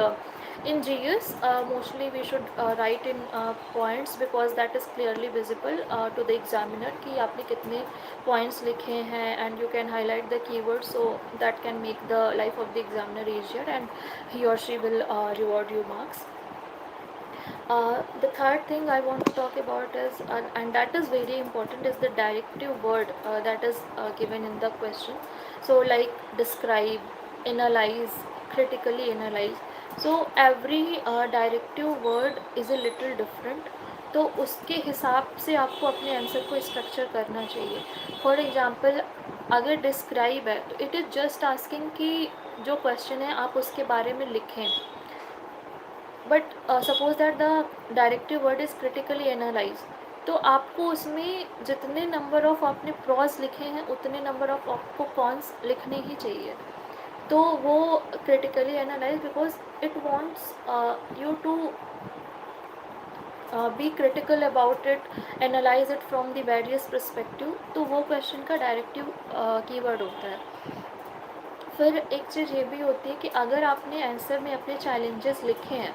in GS mostly we should write in points, because that is clearly visible to the examiner कि आपने कितने पॉइंट्स लिखे हैं, and you can highlight the keyword, so that can make the life of the examiner easier and he और she will reward you marks. The third thing I want to talk about is, and that is very important, is the directive word that is given in the question. So like describe, analyze, critically analyze. So every directive word is a little different. तो उसके हिसाब से आपको अपने answer को structure करना चाहिए। For example अगर डिस्क्राइब है तो इट इज़ जस्ट आस्किंग कि जो क्वेश्चन है आप उसके बारे में लिखें. But suppose that the directive word is critically analyse, तो आपको उसमें जितने नंबर ऑफ आपने प्रॉज लिखे हैं उतने नंबर ऑफ आपको कॉन्स लिखने ही चाहिए. तो वो critically analyse because it wants you to be critical about it, analyse it from the various perspective. तो वो क्वेश्चन का डायरेक्टिव कीवर्ड होता है. फिर एक चीज़ ये भी होती है कि अगर आपने आंसर में अपने चैलेंजेस लिखे हैं,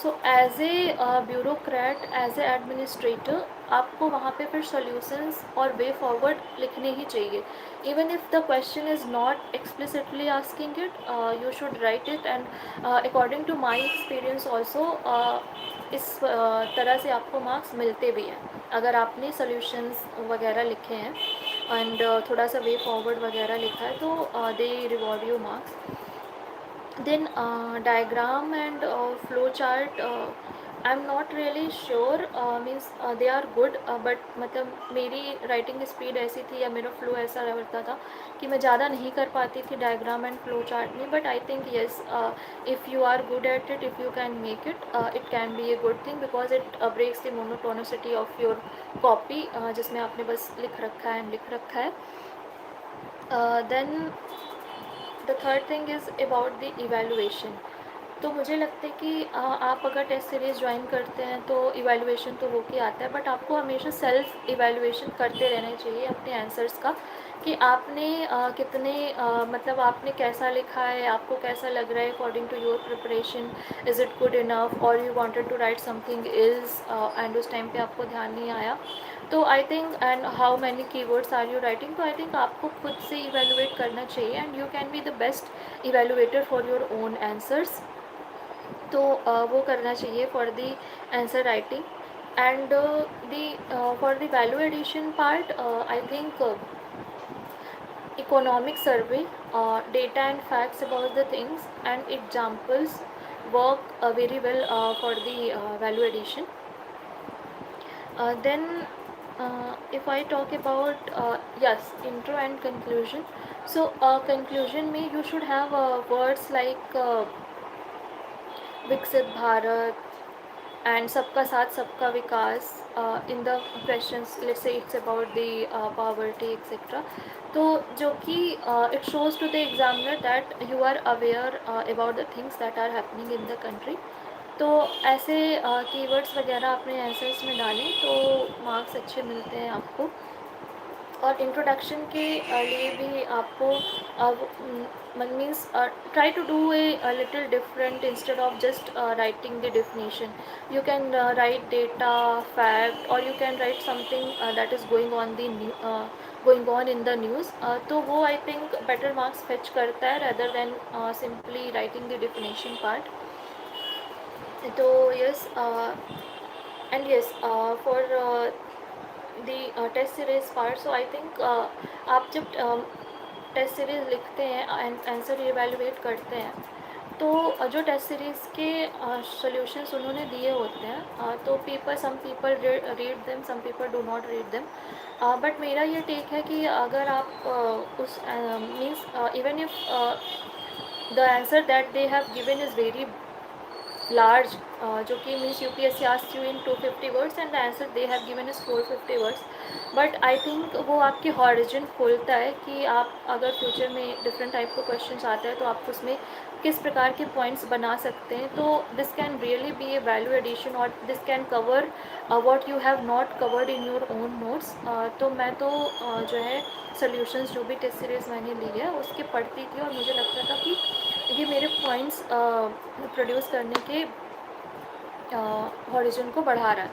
so as a bureaucrat, as a administrator, आपको वहाँ पे फिर सॉल्यूशंस और वे फॉरवर्ड लिखने ही चाहिए. Even if the question is not explicitly asking it, you should write it. And according to my experience also इस तरह से आपको मार्क्स मिलते भी हैं अगर आपने सॉल्यूशंस वगैरह लिखे हैं एंड थोड़ा सा वे फॉरवर्ड वगैरह लिखा है, तो दे reward you marks. Then diagram and flow chart, I'm not really sure, means they are good, but मतलब मेरी राइटिंग स्पीड ऐसी थी या मेरा फ्लो ऐसा रहता था कि मैं ज़्यादा नहीं कर पाती थी डायग्राम एंड फ्लो चार्ट में. But I think yes, if you are good at it, if you can make it, it can be a good thing because it breaks the monotonicity of your copy जिसमें आपने बस लिख रखा है and लिख रखा है. Then the third thing is about the evaluation. तो मुझे लगता है कि आप अगर टेस्ट सीरीज़ ज्वाइन करते हैं तो इवैल्यूएशन तो होके आता है, बट आपको हमेशा सेल्फ इवैल्यूएशन करते रहना चाहिए अपने आंसर्स का कि आपने कितने मतलब आपने कैसा लिखा है, आपको कैसा लग रहा है according to your preparation, is it good enough और you wanted to write something is and उस टाइम पे आपको ध्यान नहीं आया. तो I think and how many keywords are you writing, तो आई थिंक आपको खुद से इवैल्यूएट करना चाहिए and you can be the best evaluator for your own answers. तो वो करना चाहिए for the answer writing. And the for the value addition part, I think economic survey, data and facts about the things and examples work very well for the value addition. Then if I talk about yes, intro and conclusion. So conclusion में you should have words like विकसित Bharat and सबका साथ सबका विकास in the questions, let's say it's about the poverty etc. तो जो कि it shows to the examiner that you are aware about the things that are happening in the country. तो ऐसे keywords वगैरह अपने आंसर्स में डालें तो मार्क्स अच्छे मिलते हैं आपको. और इंट्रोडक्शन के लिए भी आपको means try to do a little different instead of just writing the definition. You can write data fact और you can write something that is going on in the news. तो वो I think better marks fetch करता है rather than simply writing the definition part. तो yes and yes for the test series part. So I think आप जब test series लिखते हैं and answer evaluate करते हैं तो जो टेस्ट सीरीज़ के सॉल्यूशंस उन्होंने दिए होते हैं तो some people read them, some people do not read them. But मेरा ये टेक है कि अगर आप उस means even if the answer that they have given is very large, जो कि means UPSC asked you in 250 words and the answer they have given is 450 words. But I think वो आपके हॉरिजन खोलता है कि आप अगर फ्यूचर में डिफरेंट टाइप के क्वेश्चन आते हैं तो आप उसमें किस प्रकार के पॉइंट्स बना सकते हैं. तो this can really be a value addition और this can cover what you have not covered in your own notes. तो मैं तो जो है सॉल्यूशंस जो भी टेस्ट सीरीज़ मैंने ली है उसके पढ़ती थी और मुझे लगता था कि ये मेरे पॉइंट्स प्रोड्यूस करने के हॉरिजन को बढ़ा रहा है,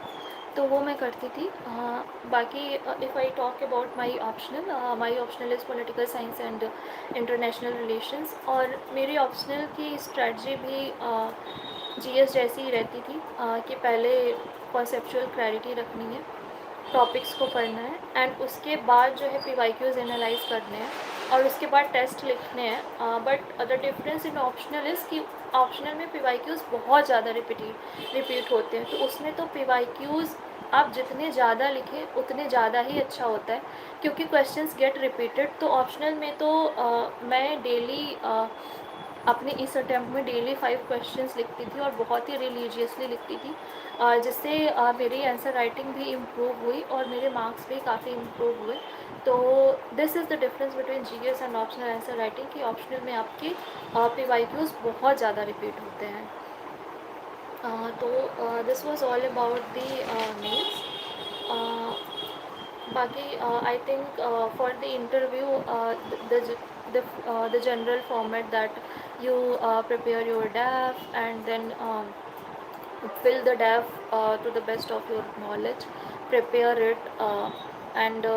तो वो मैं करती थी. बाकी if I talk about my optional is political science and international relations. और मेरी ऑप्शनल की स्ट्रेटजी भी GS जैसी ही रहती थी कि पहले कॉन्सेप्चुअल क्लैरिटी रखनी है, टॉपिक्स को पढ़ना है एंड उसके बाद जो है PYQs एनालाइज करने हैं और उसके बाद टेस्ट लिखने हैं. But the difference in optional is कि ऑप्शनल में PYQs बहुत ज़्यादा रिपीट होते हैं, तो उसमें तो PYQs आप जितने ज़्यादा लिखें उतने ज़्यादा ही अच्छा होता है, क्योंकि क्वेश्चंस गेट रिपीटेड। तो ऑप्शनल में तो मैं डेली अपने इस अटेम्प्ट में डेली 5 क्वेश्चंस लिखती थी और बहुत ही रिलीजियसली लिखती थी, जिससे मेरी आंसर राइटिंग भी इम्प्रूव हुई और मेरे मार्क्स भी काफ़ी इम्प्रूव हुए। तो this is the difference between GS and optional answer writing, कि ऑप्शनल में आपके पीवाईक्यूज़ बहुत ज़्यादा रिपीट होते हैं। तो this was all about the mains. बाकी I think for the interview the general format that you prepare your DAF, and then fill the DAF to the best of your knowledge, prepare it, and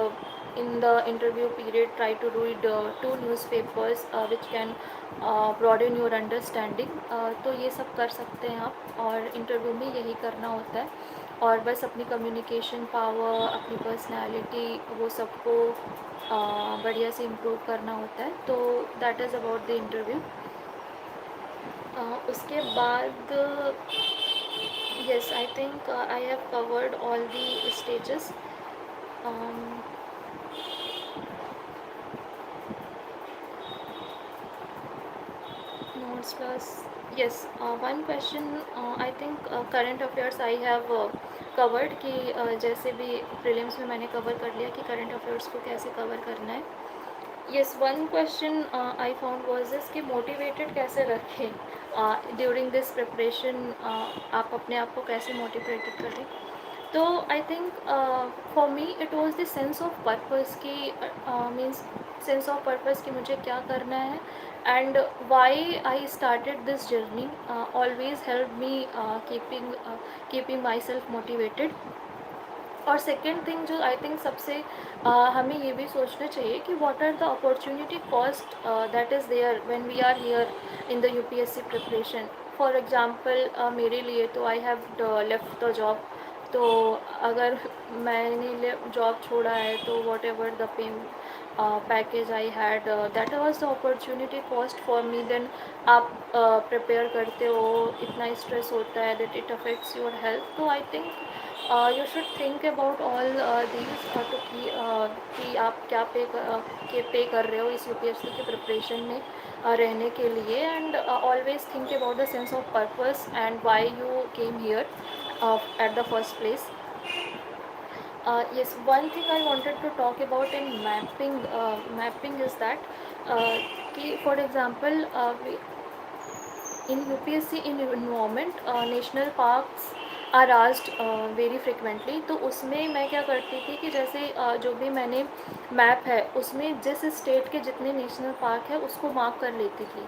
in the interview period try to read 2 newspapers which can broaden your understanding. तो ये सब कर सकते हैं आप, और interview में यही करना होता है, और बस अपनी कम्युनिकेशन पावर, अपनी पर्सनैलिटी, वो सबको बढ़िया से इम्प्रूव करना होता है। तो that is about the interview. उसके बाद yes, I think I have covered all the stages. Um, Notes plus, yes, one question, I think current affairs I have covered, कि जैसे भी प्रीलिम्स में मैंने कवर कर लिया कि करंट अफेयर्स को कैसे कवर करना है। Yes, one question I found was this, कि मोटिवेटेड कैसे रखें ड्यूरिंग दिस प्रिपरेशन, आप अपने आप को कैसे मोटिवेटेड करें। तो I think for me it was the sense of purpose, कि मीन्स सेंस ऑफ पर्पस कि मुझे क्या करना है, and why I started this journey always help me keeping myself motivated. और सेकेंड थिंग जो आई थिंक सबसे हमें ये भी सोचना चाहिए कि what are the opportunity cost that is there when we are here in the UPSC preparation. For example मेरे लिए तो I have left the job, तो अगर मैंने जॉब छोड़ा है तो whatever the package I had, that was the opportunity cost for me. Then आप प्रिपेयर करते हो, इतना स्ट्रेस होता है that it affects your health. तो I think you should think about all these to कि आप क्या पे कर रहे हो इस यूपीएससी के प्रिपरेशन में रहने के लिए, and always think about the sense of purpose and why you came here at the first place. Yes, one thing I wanted to talk about in mapping is that कि for example in UPSC in environment national parks are asked very frequently. तो उसमें मैं क्या करती थी कि जैसे जो भी मैंने मैप है उसमें जिस स्टेट के जितने नेशनल पार्क है उसको मार्क कर लेती थी।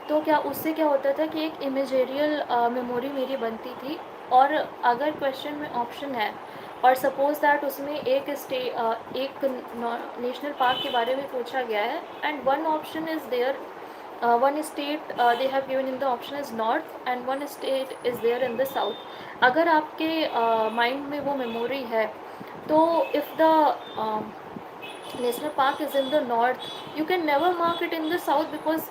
तो क्या उससे क्या होता था कि एक इमेजेरियल मेमोरी मेरी बनती थी, और अगर क्वेश्चन में ऑप्शन है और सपोज़ दैट उसमें एक नेशनल पार्क के बारे में पूछा गया है, and one option is there, one state they have given in the option is north and one state is there in the south। अगर आपके माइंड में वो मेमोरी है, तो if the national park is in the north you can never mark it in the south, because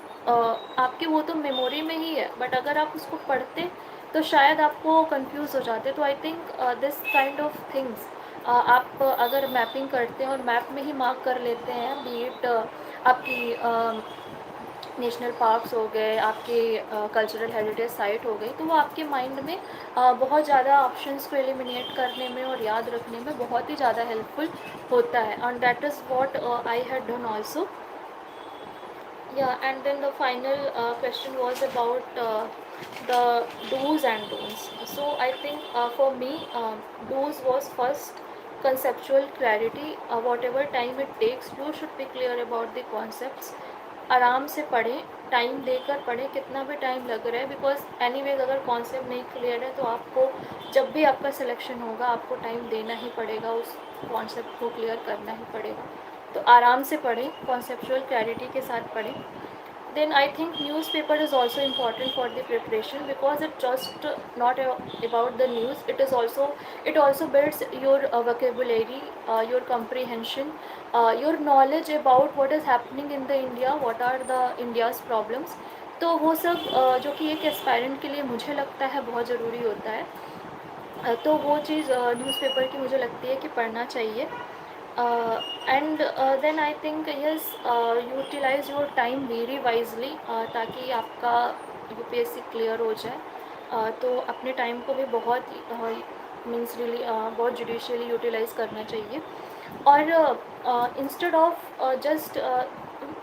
आपके वो तो memory में ही है, बट अगर आप उसको पढ़ते तो शायद आपको कंफ्यूज हो जाते। तो I think this kind of things आप अगर मैपिंग करते हैं और मैप में ही मार्क कर लेते हैं, बी इट आपकी नेशनल पार्क्स हो गए, आपके कल्चरल हेरिटेज साइट हो गई, तो वो आपके माइंड में बहुत ज़्यादा ऑप्शंस को एलिमिनेट करने में और याद रखने में बहुत ही ज़्यादा हेल्पफुल होता है, and that is what I had done also. Yeah, and then the final question was about the do's and don'ts. So I think for me, do's was first conceptual clarity. Whatever time it takes, you should be clear about the concepts. आराम से पढ़ें, time देकर पढ़ें, कितना भी time लग रहा है, बिकॉज एनीवेज अगर कॉन्सेप्ट नहीं क्लियर है तो आपको जब भी आपका सिलेक्शन होगा आपको टाइम देना ही पड़ेगा, उस कॉन्सेप्ट को क्लियर करना ही पड़ेगा। तो आराम से पढ़ें, कॉन्सेप्चुअल क्लैरिटी के साथ पढ़ें। Then I think newspaper is also important for the preparation, because it just not about the news, it also builds your vocabulary, your comprehension, your knowledge about what is happening in the India, what are the India's problems। तो वो सब जो कि एक aspirant के लिए मुझे लगता है बहुत ज़रूरी होता है। तो वो चीज़ न्यूज़पेपर की मुझे लगती है कि पढ़ना चाहिए। And then I think yes, utilise your time very wisely, ताकि आपका यूपीएससी क्लियर हो जाए। तो अपने टाइम को भी बहुत मीन्स रियली बहुत जुडिशियली यूटिलाइज करना चाहिए। और instead of just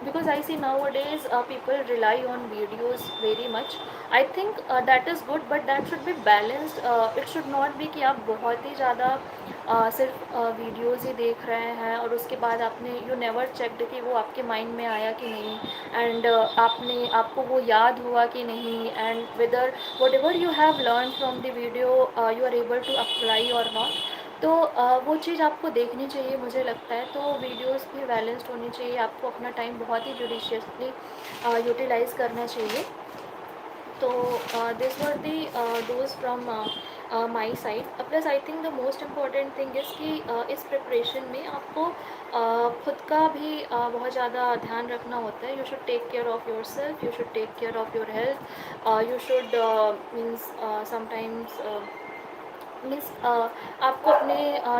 because I see nowadays people rely on videos very much. I think that is good, but that should be balanced. It should not be कि आप बहुत ही ज़्यादा सिर्फ videos ही देख रहे हैं और उसके बाद आपने यू नेवर चेक्ड कि वो आपके माइंड में आया कि नहीं, एंड आपको वो याद हुआ कि नहीं, and whether whatever you have learn from the video you are able to apply और नॉट। तो वो चीज़ आपको देखनी चाहिए मुझे लगता है। तो वीडियोस भी बैलेंस्ड होनी चाहिए, आपको अपना टाइम बहुत ही जुडिशियसली यूटिलाइज़ करना चाहिए। तो this were the dose from my side. Plus I think the most important thing is कि इस प्रिपरेशन में आपको खुद का भी बहुत ज़्यादा ध्यान रखना होता है। You should take care of yourself, you should take care of your health, you should means sometimes means आपको अपने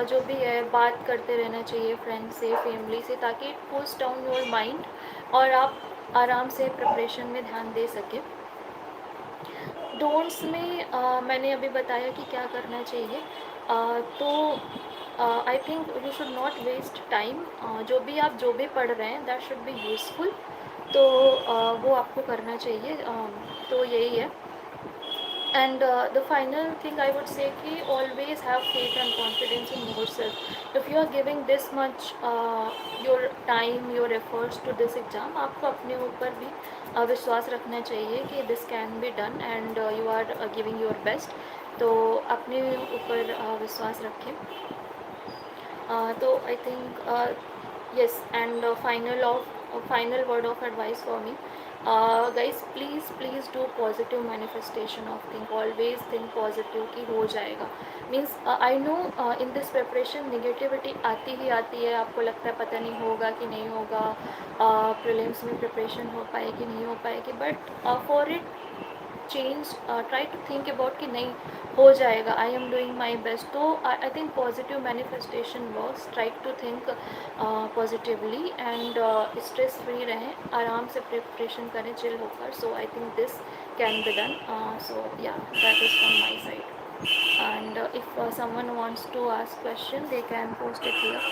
जो भी है बात करते रहना चाहिए फ्रेंड से, फैमिली से, ताकि it cools down your mind और आप आराम से प्रिपरेशन में ध्यान दे सकें। डोंट्स में मैंने अभी बताया कि क्या करना चाहिए। तो I think you should not waste time. जो भी आप जो भी पढ़ रहे हैं दैट शुड बी यूज़फुल। तो वो आपको करना चाहिए। तो यही है। And the final thing I would say कि always have faith and confidence in yourself. If you are giving this much your time, your efforts to this exam, आपको अपने ऊपर भी विश्वास रखना चाहिए कि this can be done and you are giving your best. तो अपने ऊपर विश्वास रखें। तो I think yes, and final word of advice for me, guys, please do positive manifestation of thing. Always think positive कि हो जाएगा। Means I know in this preparation negativity आती ही आती है। आपको लगता है पता नहीं होगा कि नहीं होगा, प्रीलिम्स में प्रिपरेशन हो पाए कि नहीं हो पाएगी, but for it change try to think about कि नहीं हो जाएगा, I am doing my best. तो I think positive manifestation works. Try to think positively and stress free रहें, आराम से प्रिपरेशन करें चिल होकर। So I think this can be done. So yeah that is from my side, and if someone wants to ask question they can post it here.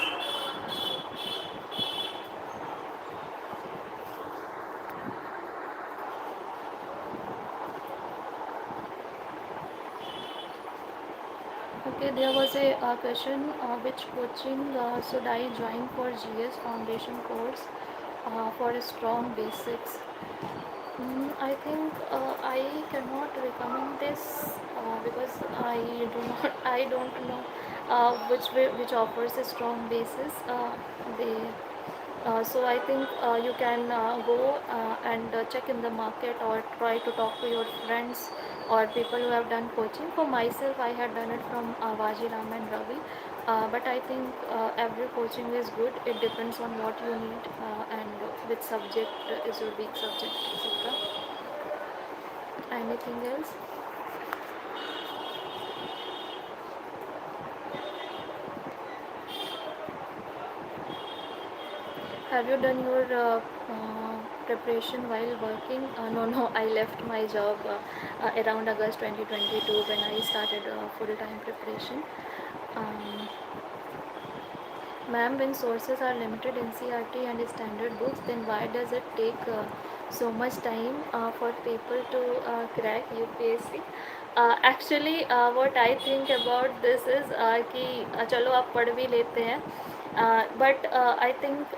Okay, there was a question, which coaching should I join for GS foundation course for a strong basics? I think I cannot recommend this because I do not I don't know which offers a strong basis. They So I think you can go and check in the market or try to talk to your friends or people who have done coaching. For myself, I had done it from Vajiram and Ravi. But I think every coaching is good. It depends on what you need and which subject is your weak subject, etc. Anything else? Have you done your preparation while working? No, I left my job around August 2022 when I started full-time preparation. Um, Ma'am, when sources are limited, NCERT and standard books, then why does it take so much time for people to crack UPSC? Actually, what I think about this is कि चलो आप पढ़ भी लेते हैं, but I think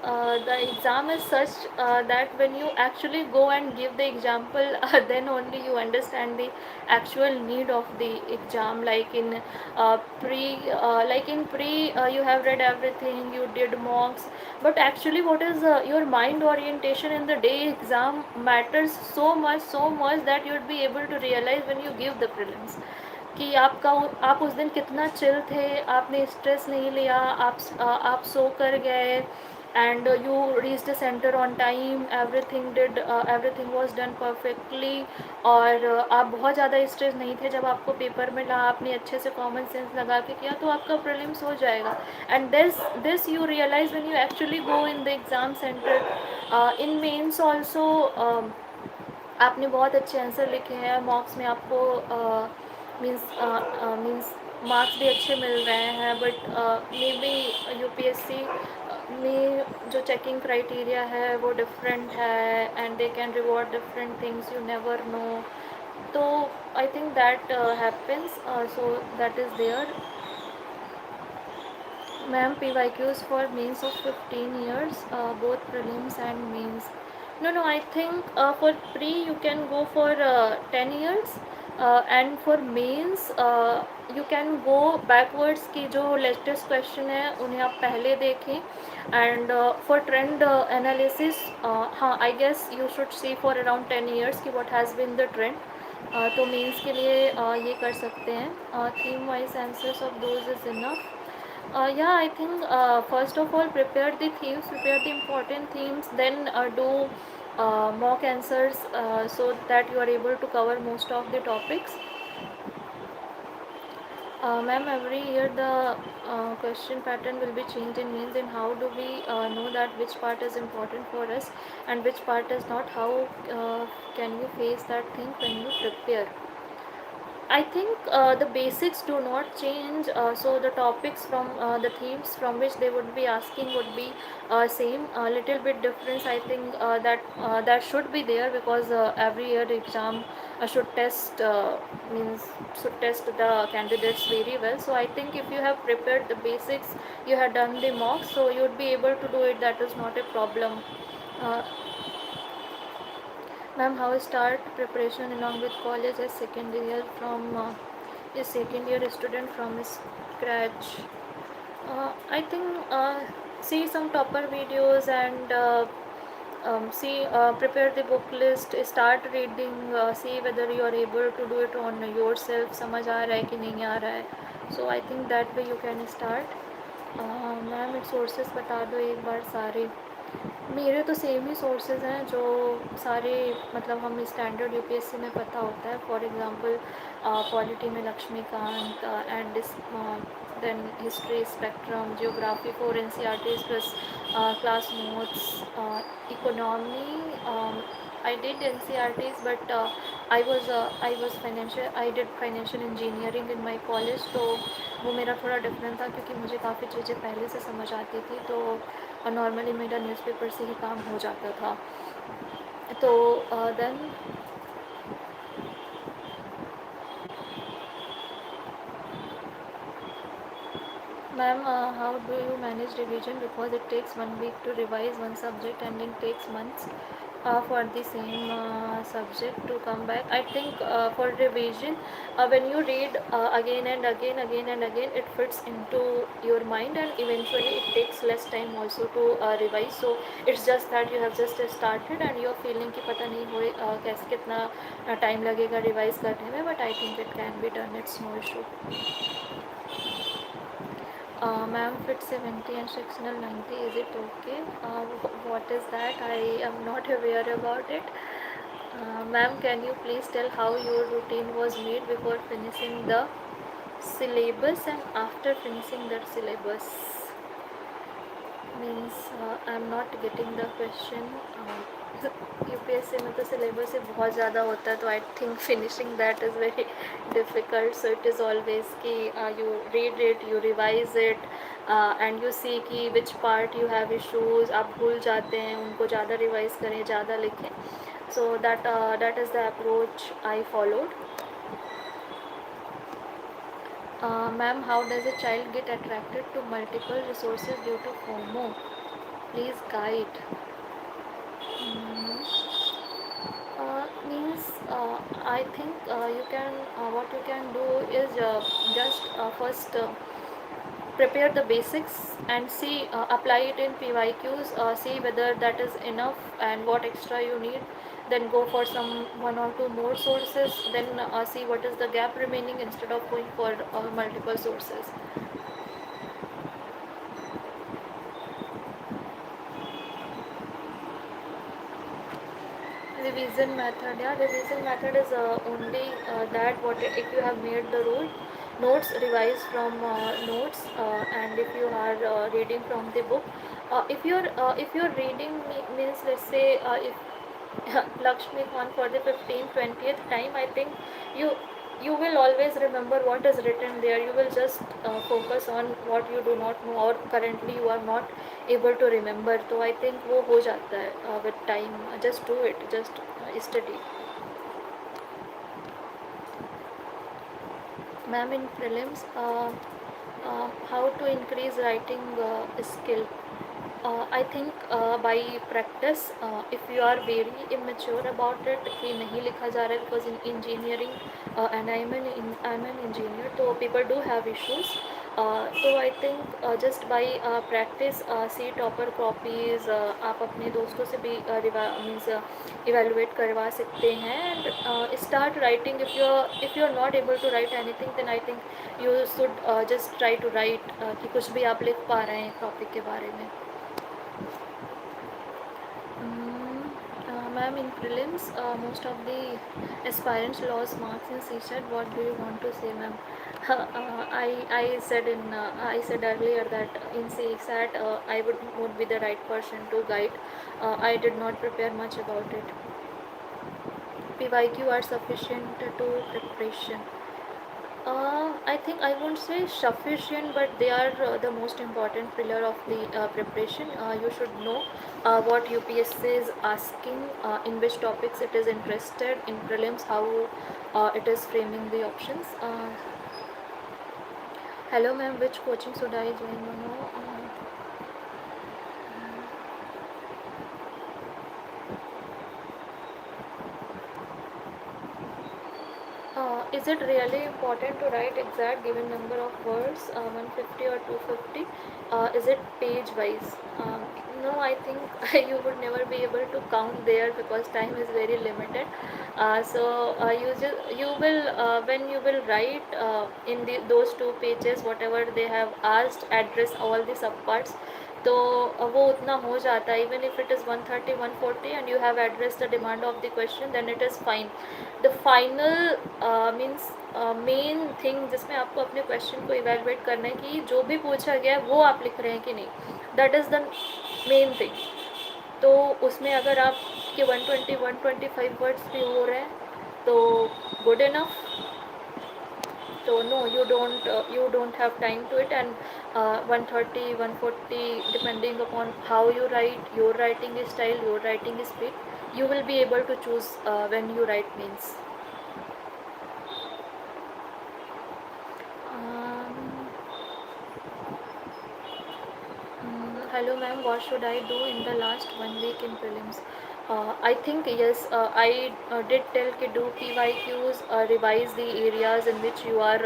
the exam is such that when you actually go and give the example, then only you understand the actual need of the exam. Like in pre you have read everything, you did mocks, but actually what is your mind orientation in the day exam matters so much that you would be able to realize when you give the prelims कि आप उस दिन कितना chill थे, आपने stress नहीं लिया, आप सो कर गए, and you reached the center on time, everything was done perfectly, और आप बहुत ज़्यादा स्ट्रेस नहीं थे जब आपको पेपर मिला, आपने अच्छे से कॉमन सेंस लगा के किया तो आपका प्रीलिम्स हो जाएगा. And this you realise when you actually go in the exam centre. In mains also आपने बहुत अच्छे आंसर लिखे हैं, मॉक्स में आपको मीन्स मार्क्स भी अच्छे मिल रहे हैं, बट मे बी यूपीएससी में जो चेकिंग क्राइटेरिया है वो डिफरेंट है, and they can reward different things, you never know. तो I think that happens, so that is there. Ma'am, PYQs for means of 15 years, both prelims and mains. No, no, I think for pre you can go for 10 years, and for mains you can go backwards कि जो latest question है उन्हें आप पहले देखें. And for trend analysis, हाँ, I guess you should see for around 10 years कि what has been the trend. तो मेंस के लिए ये कर सकते हैं. Theme wise answers of those is enough. Yeah, I think first of all prepare the themes, prepare the important themes, then do mock answers so that you are able to cover most of the topics. Ma'am, every year the question pattern will be changed in means, and how do we know that which part is important for us and which part is not? How can you face that thing when you prepare? I think the basics do not change, so the topics from the themes from which they would be asking would be same. A little bit difference, I think that should be there, because every year the exam should test means should test the candidates very well. So I think if you have prepared the basics, you have done the mocks, so you would be able to do it. That is not a problem. Uh, Ma'am, how start preparation along with college as second year from a second year student from scratch? I think see some topper videos, and see prepare the book list, start reading, see whether you are able to do it on yourself, समझ आ रहा है कि नहीं आ रहा है. So I think that way you can start. Ma'am एक sources बता दो एक बार सारे. मेरे तो सेम ही सोर्सेज हैं जो सारे, मतलब हम स्टैंडर्ड यूपीएससी में पता होता है. फॉर एग्जांपल पॉलिटी में Laxmikant, and then history spectrum, geography for NCERTs plus class notes, economy. I did NCERTs, but I was financial, I did financial engineering in my college, तो वो मेरा थोड़ा डिफरेंट था क्योंकि मुझे काफ़ी चीज़ें पहले से समझ आती थी, तो नॉर्मली मेरा न्यूज़पेपर से ही काम हो जाता था. तो then ma'am, how do you manage revision, because it takes 1 week to revise one subject and it takes months for the same subject to come back? I think for revision, when you read again and again, it fits into your mind, and eventually it takes less time also to revise. So it's just that you have just started and you're feeling कि पता नहीं हो कैसे कितना time लगेगा revise करने में, but I think it can be done, it's no issue. Ma'am, fit 70 and sectional 90, is it okay? What is that? I am not aware about it. Ma'am, can you please tell how your routine was made before finishing the syllabus and after finishing that syllabus? Means I am not getting the question. UPSC में तो syllabus ही बहुत ज़्यादा होता है, तो I think finishing that is very difficult. So it is always कि you read it, you revise it, and you see कि which part you have issues. आप भूल जाते हैं, उनको ज़्यादा रिवाइज करें, ज़्यादा लिखें. सो that is the approach I followed. Ma'am, how does a child get attracted to multiple resources due to FOMO? Please guide. Means I think you can what you can do is just first prepare the basics and see, apply it in PYQs, see whether that is enough and what extra you need. Then go for some one or two more sources, then see what is the gap remaining instead of going for multiple sources. revision method, yeah, revision method is only that what if you have made the rule notes, revise from notes, and if you are reading from the book, if you're reading means, let's say if Lakshmi Khan for the 15th 20th time, I think you you will always remember what is written there. You will just focus on what you do not know or currently you are not able to remember. तो I think वो हो जाता है with time. Just do it, just study. Ma'am, in prelims, how to increase writing skill? I think by practice, if you are very immature about it कि नहीं लिखा जा रहा है, because in engineering and I'm an engineer, so people do have issues. So I think just by practice, see topper copies, आप अपने दोस्तों से भी means evaluate करवा सकते हैं, and start writing. If you're not able to write anything, then I think you should just try to write कि कुछ भी आप लिख पा रहे हैं टॉपिक के बारे में. Ma'am, in prelims, most of the aspirants lost marks in CSAT. What do you want to say, ma'am? I said earlier that in CSAT I would be the right person to guide. I did not prepare much about it. PYQ are sufficient to preparation. I think I won't say sufficient, but they are the most important pillar of the preparation. You should know what UPSC is asking, in which topics it is interested, in prelims, how it is framing the options. Hello, ma'am, which coaching should I join? No, is it really important to write exact given number of words, 150 or 250? Is it page wise? No, I think you would never be able to count there because time is very limited. So you will when you will write in those two pages whatever they have asked, address all the subparts. तो वो उतना हो जाता है. Even if it is 130 140 and you have address the demand of the question, then it is fine. The final means main thing जिसमें आपको अपने question को इवेलुएट करना है कि जो भी पूछा गया है वो आप लिख रहे हैं कि नहीं. That is the main thing. तो उसमें अगर आप के 120 125 वर्ड्स भी हो रहे हैं तो good enough. So no, you don't have time to it, and 130 140 depending upon how you write, your writing style, your writing speed, you will be able to choose when you write means. um, Hello ma'am, what should I do in the last 1 week in prelims? I think yes, I did tell कि do PYQs, revise the areas in which you are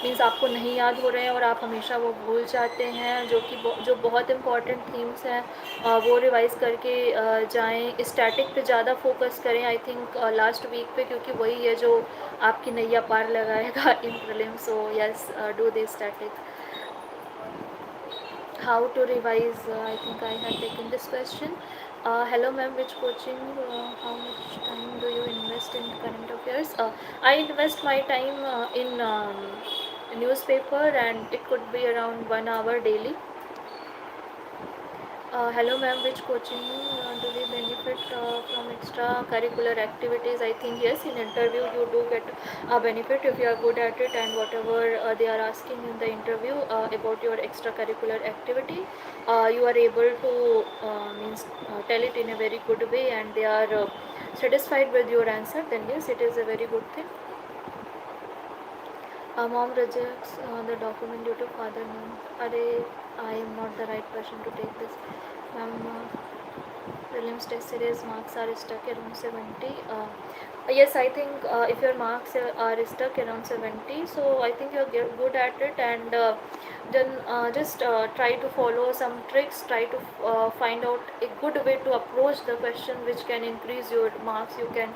means आपको नहीं याद हो रहे हैं और आप हमेशा वो भूल जाते हैं, जो बहुत important themes हैं वो रिवाइज करके जाएं. स्टैटिक पे ज़्यादा फोकस करें आई थिंक लास्ट वीक पे, क्योंकि वही है जो आपकी नैया पार लगाएगा इन prelims. So yes, do the static. How to revise? I think I had taken this question. Hello ma'am, which coaching? How much time do you invest in current affairs? I invest my time in newspaper, and it could be around 1 hour daily. Hello ma'am, which coaching do we benefit from extracurricular activities? I think yes, in interview you do get a benefit if you are good at it, and whatever they are asking in the interview about your extracurricular activity, you are able to means tell it in a very good way, and they are satisfied with your answer, then yes, it is a very good thing. Mom rejects the document due to father name. I am not the right person to take this. Ma'am, prelims test series marks are stuck around 70. Yes, I think if your marks are stuck around 70, so I think you're good at it, and then just try to follow some tricks, try to find out a good way to approach the question which can increase your marks. You can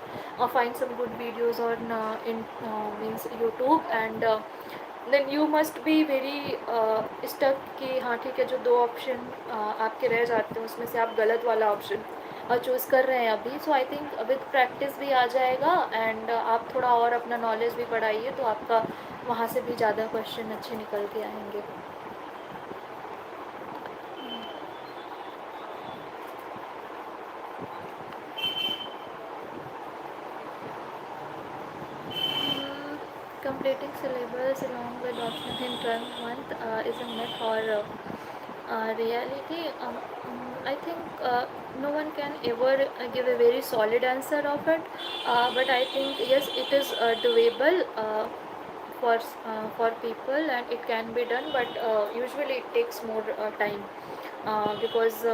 find some good videos on in means YouTube, and then you must be very stuck कि हाँ ठीक है, जो दो option आपके रह जाते हैं उसमें से आप गलत वाला ऑप्शन चूज़ कर रहे हैं अभी। सो आई थिंक विद प्रैक्टिस भी आ जाएगा, एंड आप थोड़ा और अपना नॉलेज भी बढ़ाइए तो आपका वहाँ से भी ज़्यादा क्वेश्चन अच्छे निकल के आएंगे। Completing syllabus along with optional in 12 month is a myth or reality. I think no one can ever give a very solid answer of it, but I think yes, it is doable for people, and it can be done, but usually it takes more time because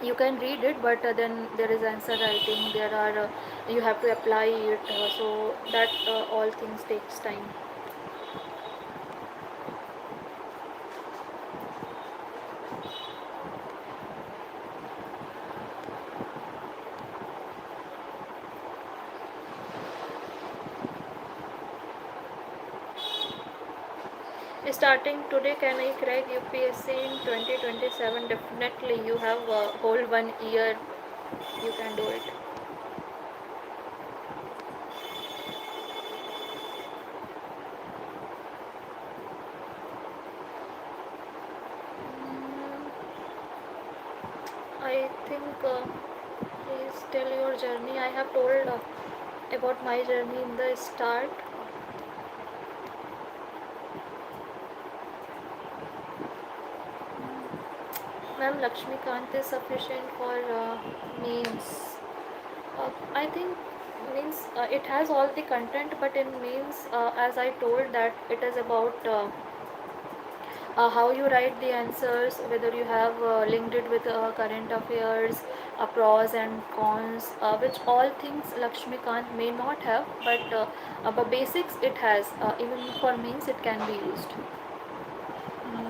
you can read it, but then there is answer writing, there are you have to apply it, so that all things takes time. Starting today, can I crack UPSC in 2027? Definitely, you have a whole 1 year, you can do it. I think please tell your journey. I have told about my journey in the start. Ma'am, Lakshmikant is sufficient for memes. I think means it has all the content, but in memes, as I told, that it is about how you write the answers, whether you have linked it with current affairs, pros and cons, which all things Lakshmikant may not have, but basics it has. Even for memes, it can be used.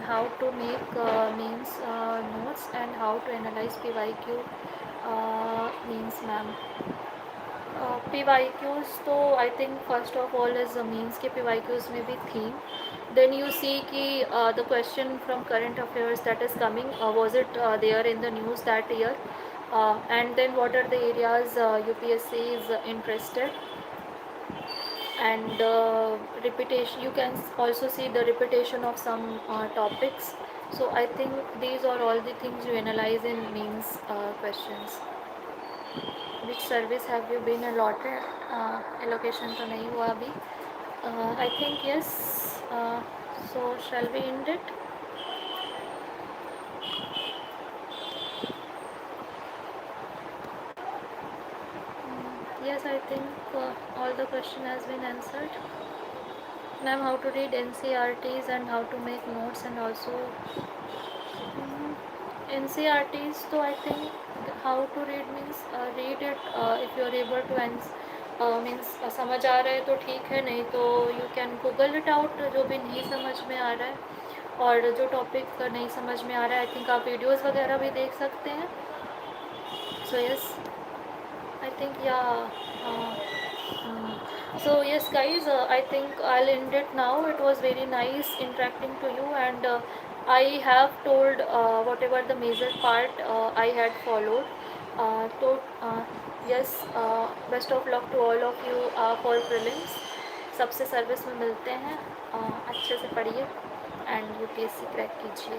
How to make memes notes and how to analyze PYQ memes, ma'am. PYQs तो I think first of all is means के PYQs में भी theme, then you see कि the question from current affairs that is coming, was it there in the news that year, and then what are the areas UPSC is interested, and repetition, you can also see the repetition of some topics. So I think these are all the things you analyze in means questions. Which service have you been allotted? Allocation तो नहीं हुआ अभी. I think yes. So shall we end it? Yes, I think all the question has been answered. Ma'am, how to read NCRTs and how to make notes, and also NCRTs. So I think how to read means read it if you are able to means समझ आ रहा है तो ठीक है, नहीं तो you can Google it out जो भी नहीं समझ में आ रहा है, और जो टॉपिक नहीं समझ में आ रहा है आई थिंक आप वीडियोस वगैरह भी देख सकते हैं. So yes, I think yeah. So yes, guys, I think I'll end it now. It was very nice interacting to you, and I have told whatever the major part I had followed. So yes, best of luck to all of you for prelims. सबसे service में मिलते हैं. अच्छे से पढ़िए and UPSC crack कीजिए.